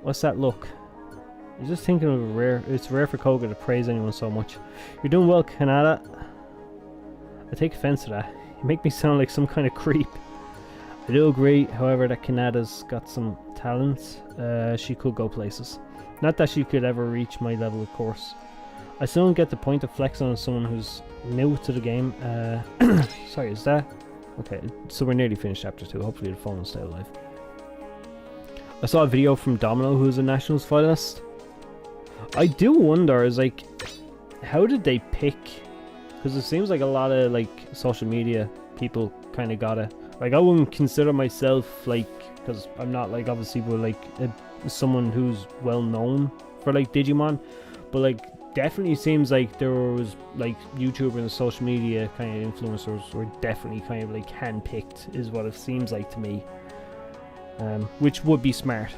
What's that look? You're just thinking of it's rare for Koga to praise anyone so much. You're doing well, Kanata. I take offense to that. You make me sound like some kind of creep. I do agree, however, that Kanata's got some talents. She could go places. Not that she could ever reach my level, of course. I still don't get the point of flexing on someone who's new to the game. Sorry, is that? Okay, so we're nearly finished chapter 2. Hopefully the phone will stay alive. I saw a video from Domino, who's a Nationals finalist. I do wonder, is like, how did they pick? Because it seems like a lot of like social media people kind of got it. Like, I wouldn't consider myself like because I'm not like obviously with like someone who's well known for like Digimon, but like definitely seems like there was like YouTuber and social media kind of influencers were definitely kind of like handpicked, is what it seems like to me, which would be smart.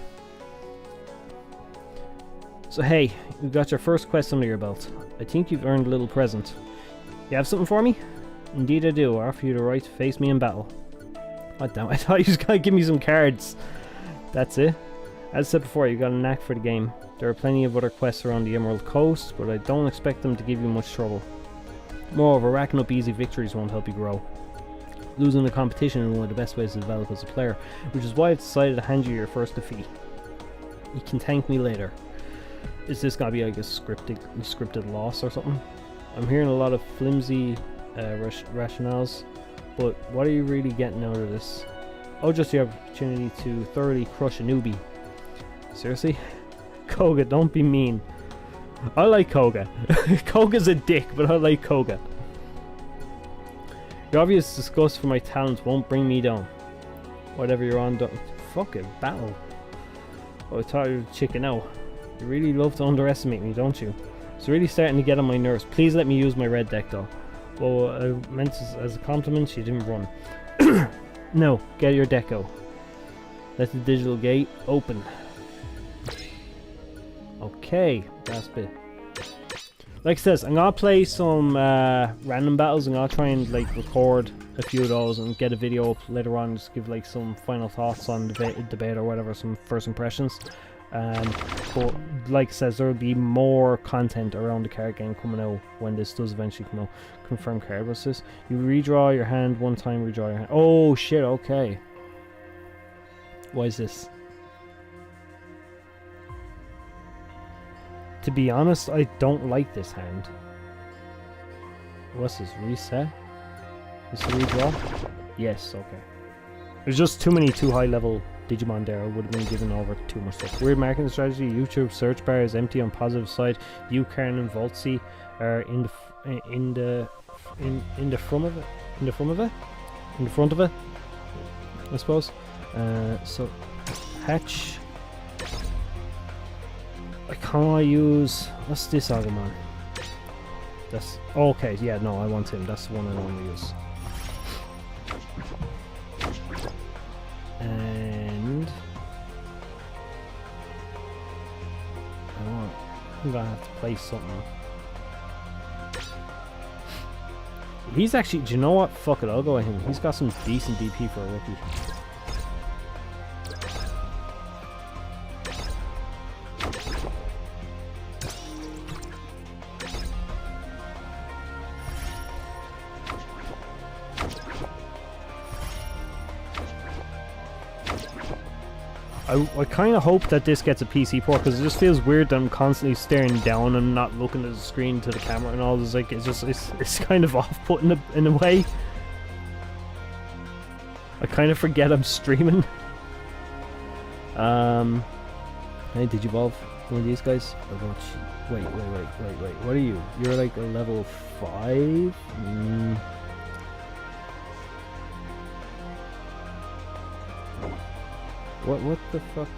So hey, you got your first quest under your belt. I think you've earned a little present. You have something for me? Indeed I do. I offer you the right to face me in battle. God damn, I thought you was gonna give me some cards. That's it. As I said before, you got a knack for the game. There are plenty of other quests around the Emerald Coast, but I don't expect them to give you much trouble. Moreover, racking up easy victories won't help you grow. Losing the competition is one of the best ways to develop as a player, which is why I've decided to hand you your first defeat. You can thank me later. Is this gonna be like a scripted loss or something? I'm hearing a lot of flimsy rationales, but what are you really getting out of this? Oh, just the opportunity to thoroughly crush a newbie. Seriously? Koga, don't be mean. I like Koga. Koga's a dick, but I like Koga. Your obvious disgust for my talents won't bring me down. Whatever you're on, fuck it, battle. Oh, I thought you were chicken out. You really love to underestimate me, don't you? It's really starting to get on my nerves. Please let me use my red deck though. Well, I meant as a compliment, she didn't run. No, get your deck out. Let the digital gate open. Okay, last bit. Like I says, I'm gonna play some random battles. I'm gonna try and like record a few of those and get a video up later on. Just give like some final thoughts on the debate or whatever, some first impressions. But like I says, there will be more content around the card game coming out when this does eventually come out. Confirm card. What's this? You redraw your hand one time, redraw your hand. Oh shit, okay. Why is this? To be honest, I don't like this hand. What's this? Reset? This redraw? Yes, okay. There's just too many too high level Digimon there. I would have been given over too much stuff. Weird marketing strategy. YouTube search bar is empty on positive side. Ucarn and Voltzy are in the front of it. In the front of it, I suppose. So hatch. I can't use. What's this Agumon? That's okay. Yeah, no, I want him. That's the one I want to use. And I'm gonna have to play something. He's actually. Do you know what? Fuck it. I'll go with him. He's got some decent DP for a rookie. I kind of hope that this gets a PC port, because it just feels weird that I'm constantly staring down and not looking at the screen to the camera and all. It's like it's kind of off-putting in a way. I kind of forget I'm streaming. Hey, did you evolve one of these guys? Wait. What are you? You're like a level 5? What the fuck?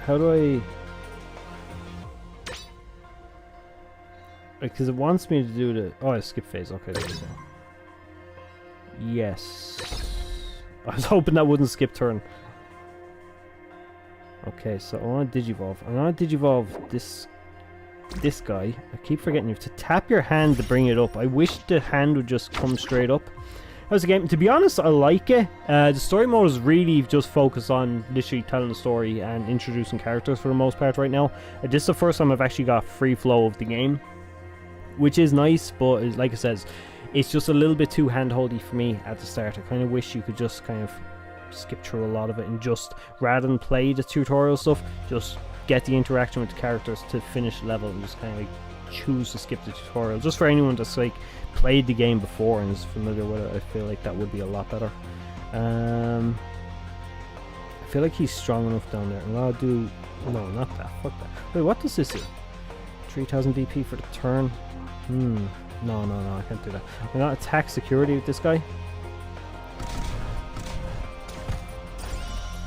How do I... Because it wants me to do the... Oh, I skipped phase. Okay, there we go. Yes. I was hoping that wouldn't skip turn. Okay, so I want to Digivolve. I want to Digivolve this guy. I keep forgetting you have to tap your hand to bring it up. I wish the hand would just come straight up. How's the game? To be honest, I like it. The story mode is really just focused on literally telling the story and introducing characters for the most part right now. This is the first time I've actually got free flow of the game, which is nice, but like I said, it's just a little bit too hand-holdy for me at the start. I kind of wish you could just kind of skip through a lot of it and just, rather than play the tutorial stuff, just get the interaction with the characters to finish the level and just kind of like choose to skip the tutorial. Just for anyone that's like played the game before and is familiar with it, I feel like that would be a lot better. I feel like he's strong enough down there. And I'll do... No, not that. Fuck that. Wait, what does this do? 3000 DP for the turn? No, I can't do that. I'm gonna attack security with this guy.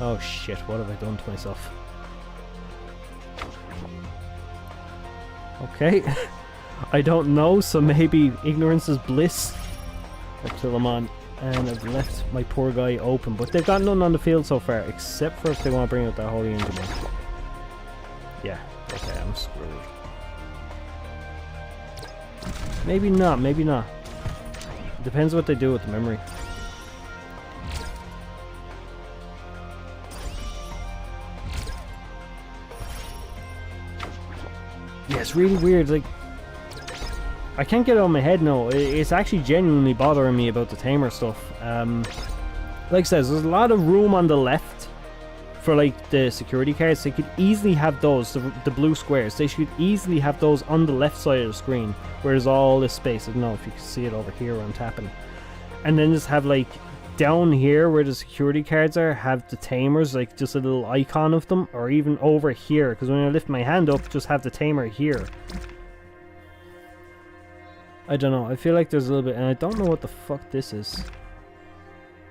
Oh shit, what have I done to myself? Okay. I don't know, so maybe ignorance is bliss. Until I'm on. And I've left my poor guy open. But they've got none on the field so far, except for if they want to bring out that holy engine. Yeah, okay, I'm screwed. Maybe not, maybe not. Depends what they do with the memory. Yeah, it's really weird, like... I can't get it on my head now. It's actually genuinely bothering me about the tamer stuff. Like I said, there's a lot of room on the left for like the security cards. They could easily have those, the blue squares. They should easily have those on the left side of the screen, where there's all this space. I don't know if you can see it over here where I'm tapping. And then just have like down here where the security cards are, have the tamers, like just a little icon of them, or even over here, because when I lift my hand up, just have the tamer here. I don't know, I feel like there's a little bit, and I don't know what the fuck this is.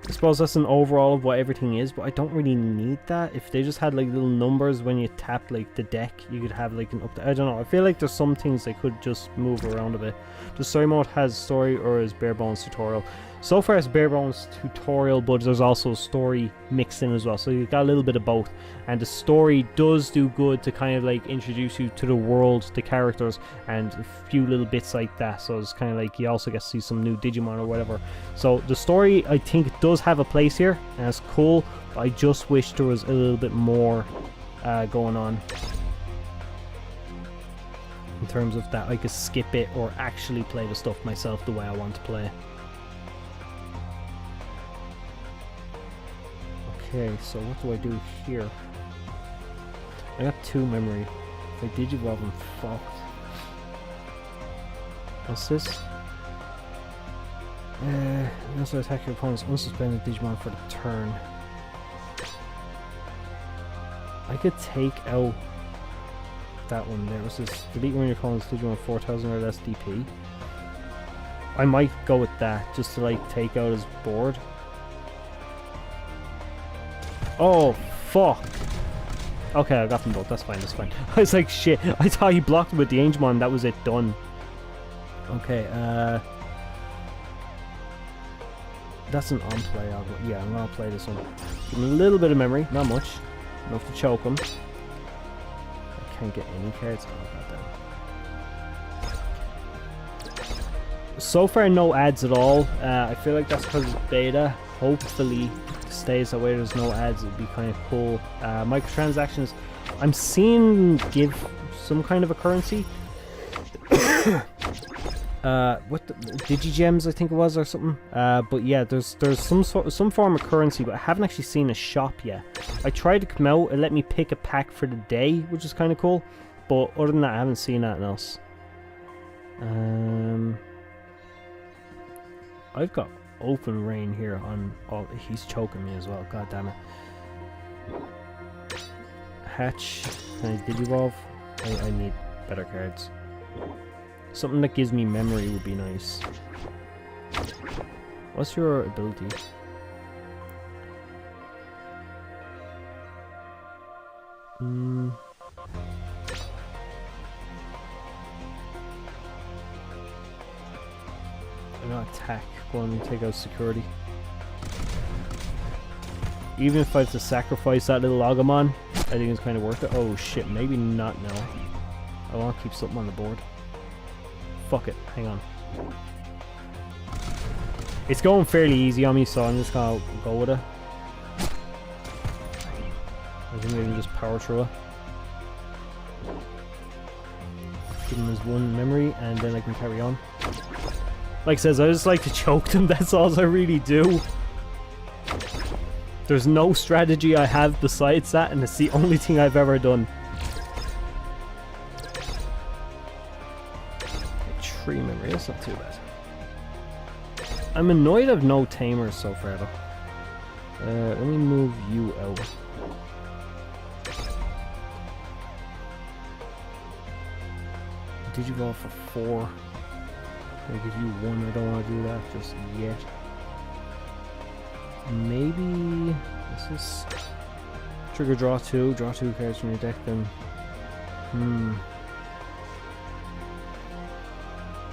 I suppose that's an overall of what everything is, but I don't really need that. If they just had like little numbers when you tap like the deck, you could have like an update. I don't know, I feel like there's some things they could just move around a bit. The story mode has story or is bare bones tutorial. So far it's bare bones tutorial, but there's also story mixed in as well, so you've got a little bit of both. And the story does do good to kind of like introduce you to the world, the characters, and a few little bits like that. So it's kind of like you also get to see some new Digimon or whatever. So the story, I think, does have a place here, and it's cool, but I just wish there was a little bit more going on in terms of that I could skip it or actually play the stuff myself the way I want to play. Okay, so what do I do here? I got 2 memory. If I digivolve, I'm fucked. What's this? Also attack your opponent's unsuspended Digimon for the turn. I could take out that one there. What's this? Delete one of your opponent's Digimon 4000 or less DP. I might go with that just to like take out his board. Oh, fuck. Okay, I got them both. That's fine, that's fine. I was like, shit. I thought he blocked with the Angemon. That was it, done. Okay, that's an on-play. Yeah, I'm gonna play this one. Give him a little bit of memory. Not much. Enough to choke him. I can't get any cards. Oh, goddamn. So far, no ads at all. I feel like that's because it's beta. Hopefully stays that way, there's no ads, it'd be kind of cool. Microtransactions, I'm seeing give some kind of a currency. What the, Digigems I think it was or something. But yeah, there's some form of currency, but I haven't actually seen a shop yet. I tried to come out, it let me pick a pack for the day, which is kind of cool. But other than that, I haven't seen anything else. I've got open rain here on all. He's choking me as well, god damn it. Hatch, can I digivolve? I need better cards. Something that gives me memory would be nice. What's your ability? I'm gonna attack. Go on and take out security. Even if I have to sacrifice that little Agumon, I think it's kind of worth it. Oh shit, maybe not now. I want to keep something on the board. Fuck it, hang on. It's going fairly easy on me, so I'm just gonna go with it. I think I can just power through it. Give him his 1 memory, and then I can carry on. Like I says, I just like to choke them, that's all I really do. There's no strategy I have besides that, and it's the only thing I've ever done. 3 memory, that's not too bad. I'm annoyed I've no tamers so far though. Let me move you out. Digivolve for 4. I'll give you 1, I don't want to do that just yet. Maybe this is Trigger draw 2 cards from your deck then.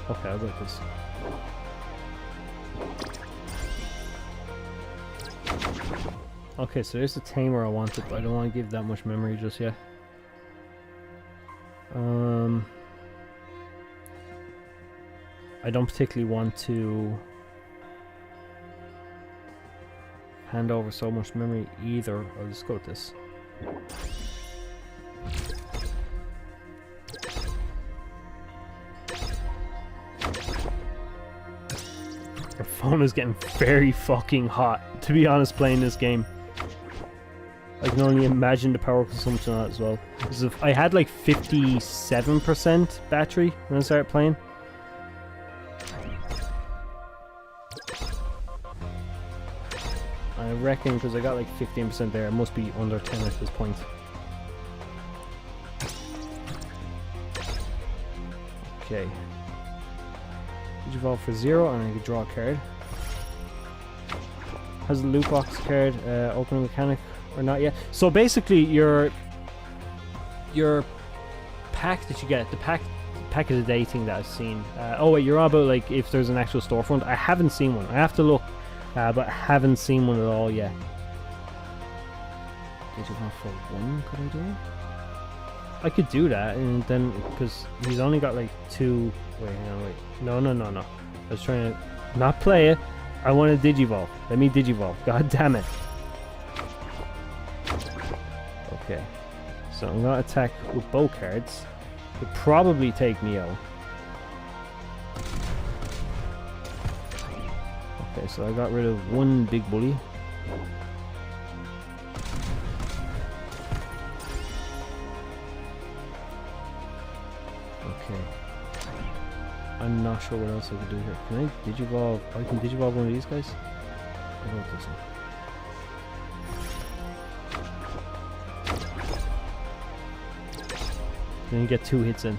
Okay, I'll like this. Okay, so there's the tamer I wanted, but I don't want to give that much memory just yet. I don't particularly want to hand over so much memory either. I'll just go with this. Your phone is getting very fucking hot, to be honest, playing this game. I can only imagine the power consumption on it as well. Because if I had like 57% battery when I started playing. I reckon because I got like 15% there, it must be under 10 at this point. Okay. Digivolve for 0 and I can draw a card. Has a loot box card, opening mechanic or not yet. So basically your pack that you get, the pack of the day thing that I've seen. Oh wait, you're on about like if there's an actual storefront. I haven't seen one. I have to look. But I haven't seen one at all yet. Digivolve for 1, could I do it? I could do that, and then, because he's only got like 2... Wait, hang on, wait. No. I was trying to not play it. I want to Digivolve. Let me Digivolve. God damn it. Okay. So I'm going to attack with both cards. Could probably take me out. Okay, so I got rid of one big bully. Okay. I'm not sure what else I can do here. Can I Digivolve? I can Digivolve one of these guys? I don't think so. Then you get 2 hits in.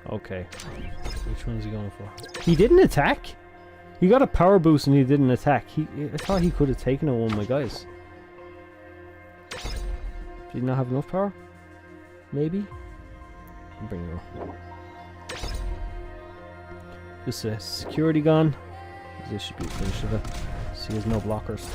Okay. Which one's he going for? He didn't attack? He got a power boost and he didn't attack. I thought he could have taken out one of my guys. Did he not have enough power? Maybe? I'll bring it up. Just a security gun. This should be the finish of it. So he has no blockers.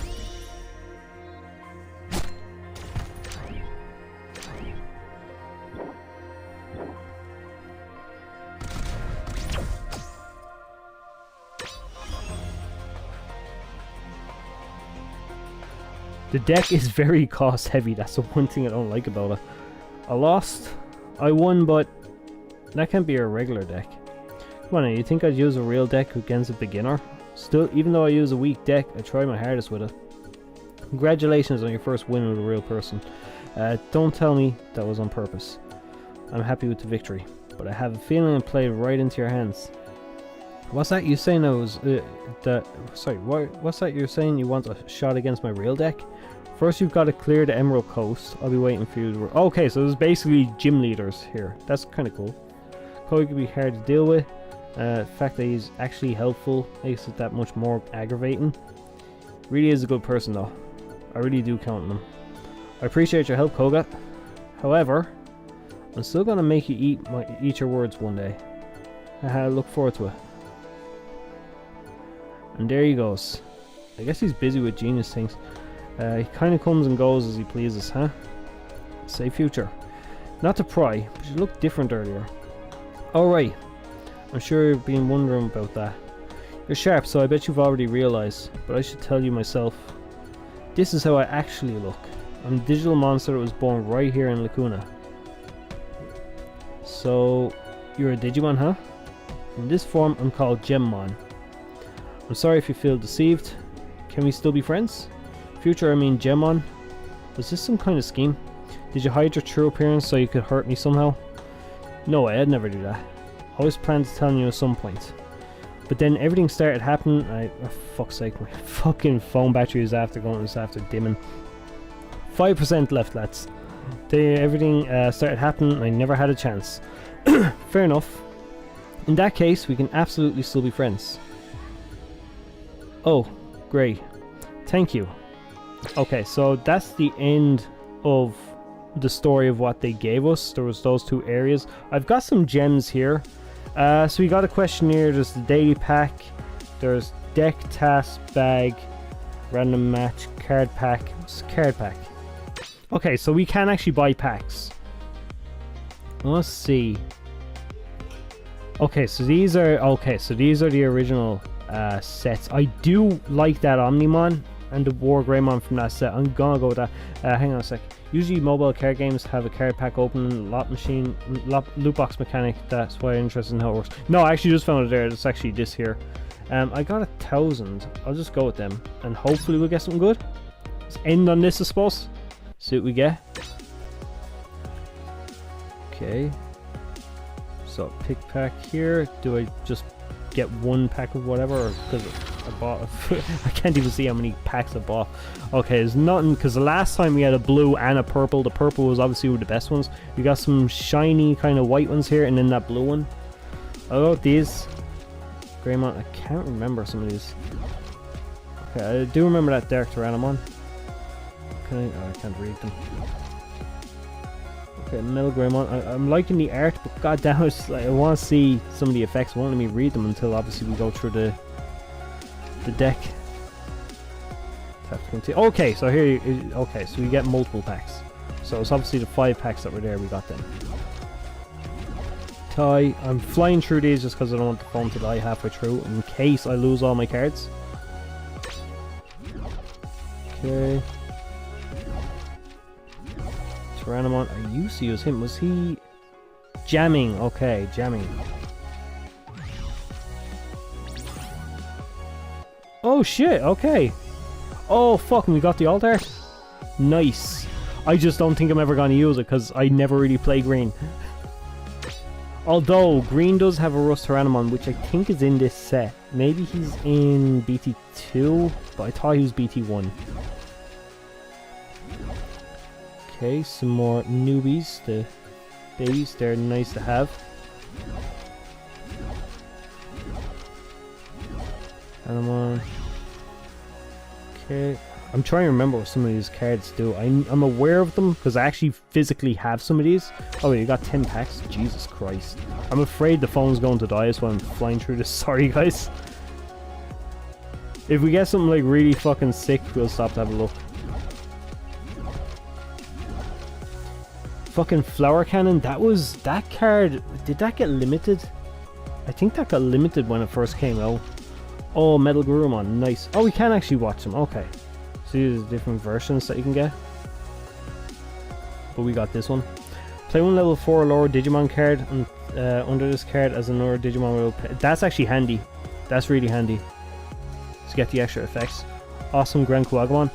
The deck is very cost heavy. That's the one thing I don't like about it. I lost. I won, but that can't be a regular deck. Come on, you think I'd use a real deck against a beginner? Still, even though I use a weak deck, I try my hardest with it. Congratulations on your first win with a real person. Don't tell me that was on purpose. I'm happy with the victory, but I have a feeling I played right into your hands. What's that you saying? What's that you're saying? You want a shot against my real deck? First, you've got to clear the Emerald Coast. I'll be waiting for you to... Okay, so there's basically gym leaders here. That's kind of cool. Cody could be hard to deal with. The fact that he's actually helpful makes it that much more aggravating. Really is a good person though. I really do count on him. I appreciate your help, Koga. However, I'm still gonna make you eat your words one day. I look forward to it. And there he goes. I guess he's busy with genius things. He kind of comes and goes as he pleases, huh? Say future. Not to pry, but you looked different earlier. Alright. I'm sure you've been wondering about that. You're sharp, so I bet you've already realized, but I should tell you myself. This is how I actually look. I'm a digital monster that was born right here in Lacuna. So, you're a Digimon, huh? In this form, I'm called Gemmon. I'm sorry if you feel deceived. Can we still be friends? Future, I mean Gemmon. Was this some kind of scheme? Did you hide your true appearance so you could hurt me somehow? No way, I'd never do that. I always planned to tell you at some point. But then everything started happening. Oh, fuck's sake, my fucking phone battery is after going, it's after dimming. 5% left, lads. Everything started happening and I never had a chance. Fair enough. In that case, we can absolutely still be friends. Oh, great. Thank you. Okay, so that's the end of the story of what they gave us. There was those 2 areas. I've got some gems here. So we got a questionnaire. There's the daily pack. There's deck, task, bag, random match, card pack. It's card pack. Okay, so we can actually buy packs. Let's see. Okay, so these are the original sets. I do like that Omnimon and the War Greymon from that set. I'm gonna go with that. Hang on a sec. Usually mobile card games have a card pack open, loot box mechanic. That's why I'm interested in how it works. No, I actually just found it there. It's actually this here. I got 1,000. I'll just go with them, and hopefully we'll get something good. Let's end on this, I suppose. See what we get. Okay. So pick pack here. Do I just get 1 pack of whatever? Because I bought. I can't even see how many packs I bought. Okay, there's nothing. Because the last time we had a blue and a purple. The purple was obviously one of the best ones. We got some shiny kind of white ones here, and then that blue one. I'll go with these. Greymon. I can't remember some of these. Okay, I do remember that Dark Tyrannomon. Okay, oh, I can't read them. Okay, Metal Greymon. I'm liking the art, but goddamn, it's like I want to see some of the effects. I won't let me read them until obviously we go through the deck. Okay, so here you, okay, so we get multiple packs. So it's obviously the 5 packs that were there. We got them. Tie. I'm flying through these just because I don't want the phone to die halfway through in case I lose all my cards. Okay. Tyrannomon. I used to use him. Was he jamming? Okay, jamming. Oh shit, okay. Oh fuck, we got the alt art. Nice. I just don't think I'm ever going to use it because I never really play green. Although green does have a Rust Tyrannomon, which I think is in this set. Maybe he's in BT2, but I thought he was BT1. Okay, some more newbies, the babies, they're nice to have. Tyrannomon. Okay, I'm trying to remember what some of these cards do. I'm aware of them because I actually physically have some of these. Oh, you got 10 packs? Jesus Christ. I'm afraid the phone's going to die, that's why I'm flying through this. Sorry, guys. If we get something like really fucking sick, we'll stop to have a look. Fucking Flower Cannon, that card, did that get limited? I think that got limited when it first came out. Oh, Metal Gurumon, nice. Oh, we can actually watch them, okay. See, there's different versions that you can get. But we got this one. Play one level 4 lower Digimon card and, under this card as another Digimon will play. That's actually handy. That's really handy. To get the extra effects. Awesome Grand Kuwagamon.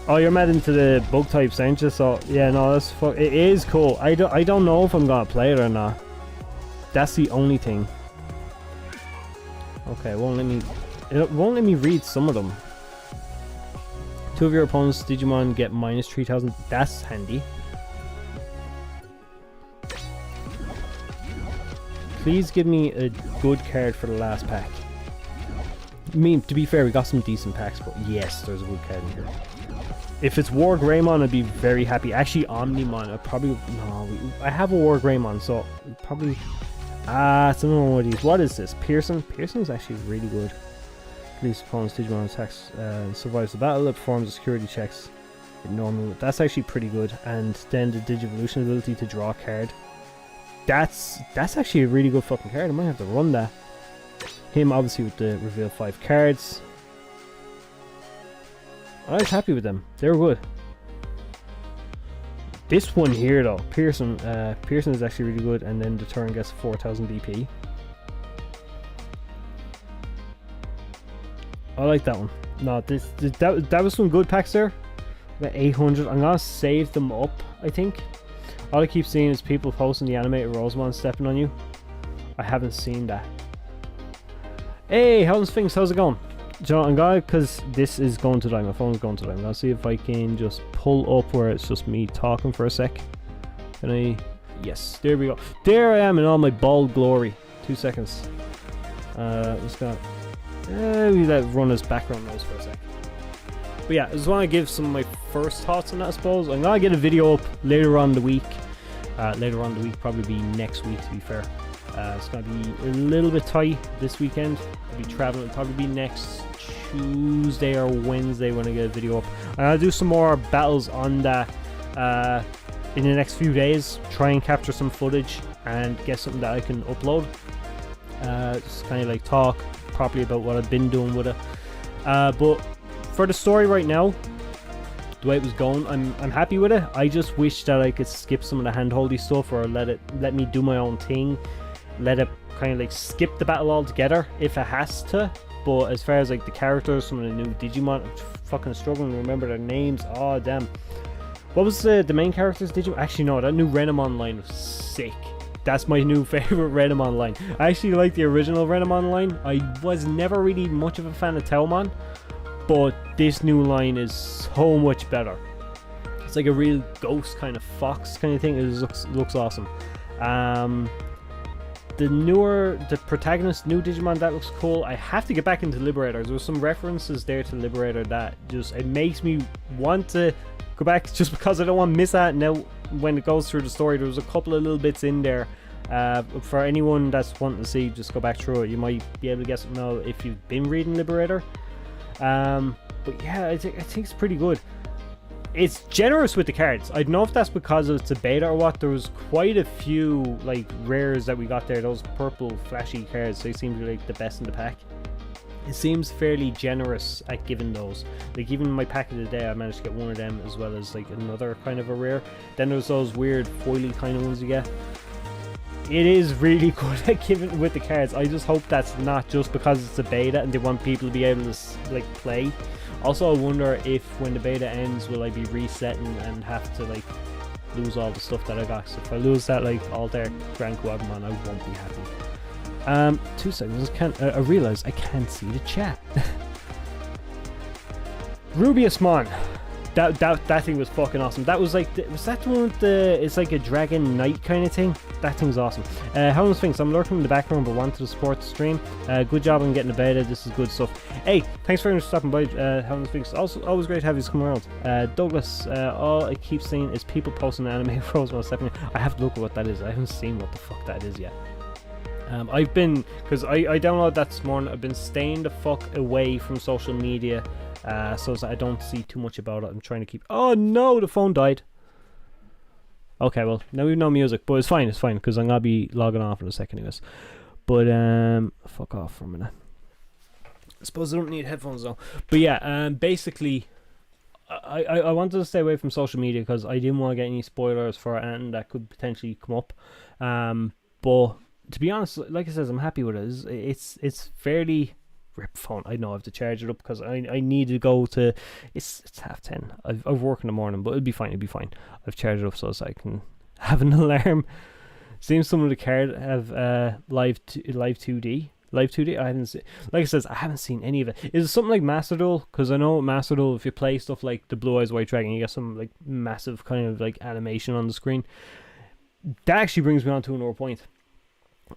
Oh, you're mad into the bug types, ain't you? So, yeah, no, that's it is cool. I don't know if I'm gonna play it or not. That's the only thing. Okay, it won't let me read some of them. 2 of your opponent's Digimon get minus 3,000. That's handy. Please give me a good card for the last pack. I mean, to be fair, we got some decent packs, but yes, there's a good card in here. If it's War Greymon, I'd be very happy. Actually, Omnimon, I have a War Greymon, so probably... it's another one of these. What is this? Pearson? Pearson's actually really good. Leaves opponent's Digimon attacks and survives the battle. It performs the security checks. Normally, that's actually pretty good. And then the Digivolution ability to draw a card. That's actually a really good fucking card. I might have to run that. Him obviously with the reveal 5 cards. I was happy with them. They were good. This one here though, Pearson is actually really good, and then the turn gets 4,000 BP. I like that one. No, that was some good packs there. About 800. I'm gonna save them up, I think. All I keep seeing is people posting the animated Rosemon stepping on you. I haven't seen that. Hey, how's things? How's it going? John, I'm gonna, because this is going to die. My phone's going to die. I'm gonna see if I can just pull up where it's just me talking for a sec. Can I? Yes, there we go. There I am in all my bald glory. 2 seconds. Just got we let it run as background noise for a sec. But yeah, I just want to give some of my first thoughts on that, I suppose. I'm gonna get a video up later on the week. Probably be next week, to be fair. It's gonna be a little bit tight this weekend. I'll be traveling. It'll probably be next Tuesday or Wednesday when I get a video up. And I'll do some more battles on that in the next few days. Try and capture some footage and get something that I can upload. Just kind of like talk properly about what I've been doing with it. But for the story right now, the way it was going, I'm happy with it. I just wish that I could skip some of the handholdy stuff, or let me do my own thing. Let it kind of like skip the battle altogether if it has to. But as far as like the characters, some of the new Digimon, I'm fucking struggling to remember their names. Oh damn. What was the main characters Digimon? Actually no, that new Renamon line was sick. That's my new favorite Renamon line. I actually like the original Renamon line. I was never really much of a fan of Taomon, but this new line is so much better. It's like a real ghost kind of fox kind of thing. It just looks awesome. The protagonist, new Digimon, that looks cool. I have to get back into Liberator. There's some references there to Liberator that just, it makes me want to go back, just because I don't want to miss that. Now when it goes through the story, there's a couple of little bits in there. For anyone that's wanting to see, just go back through it. You might be able to get something out if you've been reading Liberator. But yeah, I think it's pretty good. It's generous with the cards. I don't know if that's because it's a beta or what. There was quite a few like rares that we got there, those purple flashy cards. They seem to be like the best in the pack. It seems fairly generous at giving those. Like even in my pack of the day, I managed to get one of them as well as like another kind of a rare. Then there's those weird foily kind of ones you get. It is really good at giving with the cards. I just hope that's not just because it's a beta and they want people to be able to like play. Also, I wonder if when the beta ends, will I be resetting and have to like lose all the stuff that I got. So if I lose that like Alter Grand Quadmon, I won't be happy. 2 seconds. I realize I can't see the chat. Rubiusmon. That thing was fucking awesome. That was like, was that the one with the, it's like a dragon knight kind of thing? That thing's awesome. Helen Sphinx, I'm lurking in the background but wanted to support the stream. Good job on getting the beta, this is good stuff. Hey, thanks very much for stopping by, Helen Sphinx. Also, always great to have you come around. Douglas, all I keep seeing is people posting anime pros while stepping in. I have to look at what that is. I haven't seen what the fuck that is yet. I've been, because I downloaded that this morning, I've been staying the fuck away from social media. So I don't see too much about it. I'm trying to keep... Oh no, the phone died. Okay, well, now we have no music, but it's fine, because I'm gonna be logging off in a second anyways. But, fuck off for a minute. I suppose I don't need headphones though. But yeah, basically, I wanted to stay away from social media because I didn't want to get any spoilers for anything that could potentially come up. But, to be honest, like I said, I'm happy with it. It's fairly... Rip phone. I know I have to charge it up because I need to go to, it's 10:30. I've work in the morning, but it'll be fine. I've charged it up so I can have an alarm. Seems some of the cards have live 2D. I haven't seen, like I said, I haven't seen any of it. Is it something like Master Duel? Because I know Master Duel, if you play stuff like the Blue Eyes White Dragon, you get some like massive kind of like animation on the screen. That actually brings me on to another point.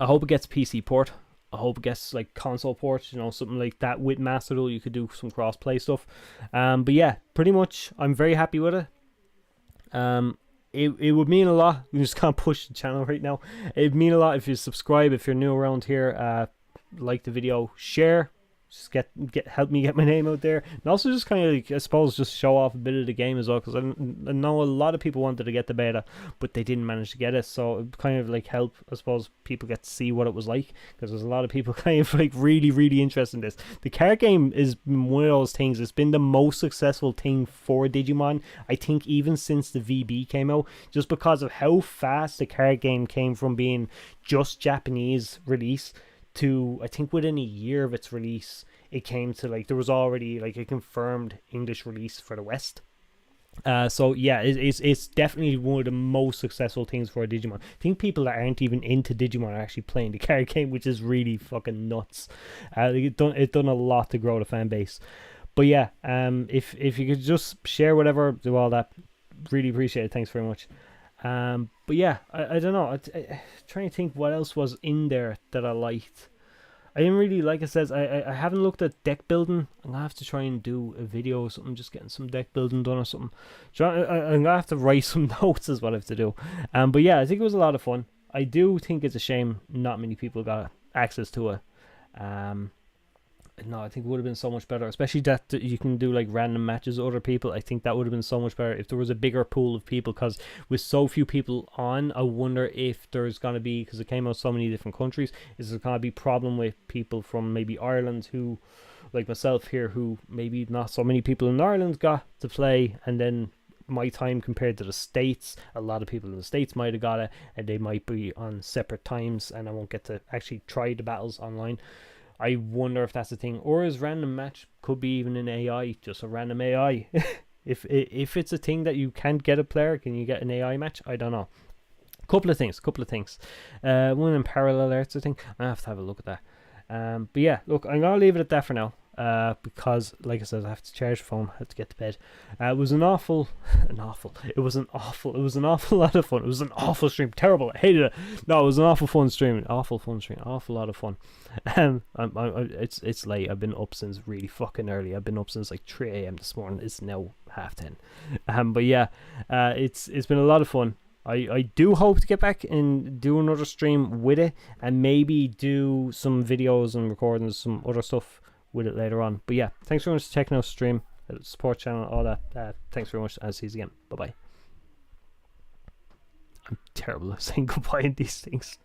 I hope it gets PC port. I hope it gets like console ports, something like that with Master Duel. You could do some cross-play stuff. But yeah, pretty much, I'm very happy with it. It would mean a lot. You just can't push the channel right now. It'd mean a lot if you subscribe, if you're new around here. Like the video, share. Just help me get my name out there, and also just kind of like, I suppose, just show off a bit of the game as well, because I know a lot of people wanted to get the beta but they didn't manage to get it, so it kind of like help, I suppose, people get to see what it was like, because there's a lot of people kind of like really interested in this. The card game is one of those things. It's been the most successful thing for Digimon, I think, even since the VB came out, just because of how fast the card game came from being just Japanese release to, I think, within a year of its release, it came to like, there was already like a confirmed English release for the West. So yeah, it's definitely one of the most successful things for Digimon. I think people that aren't even into Digimon are actually playing the card game, which is really fucking nuts. It done a lot to grow the fan base. But yeah, if you could just share whatever, do all that, really appreciate it. Thanks very much. But But yeah, I don't know. I trying to think what else was in there that I liked. I didn't really, like I said, I haven't looked at deck building. I'm gonna have to try and do a video or something, just getting some deck building done or something. I'm gonna have to write some notes is what I have to do. But yeah, I think it was a lot of fun. I do think it's a shame not many people got access to it. No, I think it would have been so much better, especially that you can do like random matches with other people. I think that would have been so much better if there was a bigger pool of people, because with so few people on, I wonder if there's going to be, because it came out so many different countries, is there going to be problem with people from maybe Ireland who, like myself here, who maybe not so many people in Ireland got to play, and then my time compared to the States, a lot of people in the States might have got it, and they might be on separate times, and I won't get to actually try the battles online. I wonder if that's the thing, or is random match could be even an AI, just a random AI. if it's a thing that you can't get a player, can you get an AI match? I don't know. Couple of things. One in parallel alerts, I think. I have to have a look at that. But yeah, look, I'm gonna leave it at that for now. Because like I said, I have to charge the phone, I have to get to bed. It was an awful lot of fun. It was an awful stream, terrible, I hated it. No, it was an awful lot of fun. It's late. I've been up since really fucking early. I've been up since like 3 a.m. this morning. It's now 10:30. But yeah, it's been a lot of fun. I do hope to get back and do another stream with it, and maybe do some videos and recordings, some other stuff with it later on. But yeah, thanks very much for checking out the stream, support channel, all that. Thanks very much, and see you again. Bye bye. I'm terrible at saying goodbye in these things.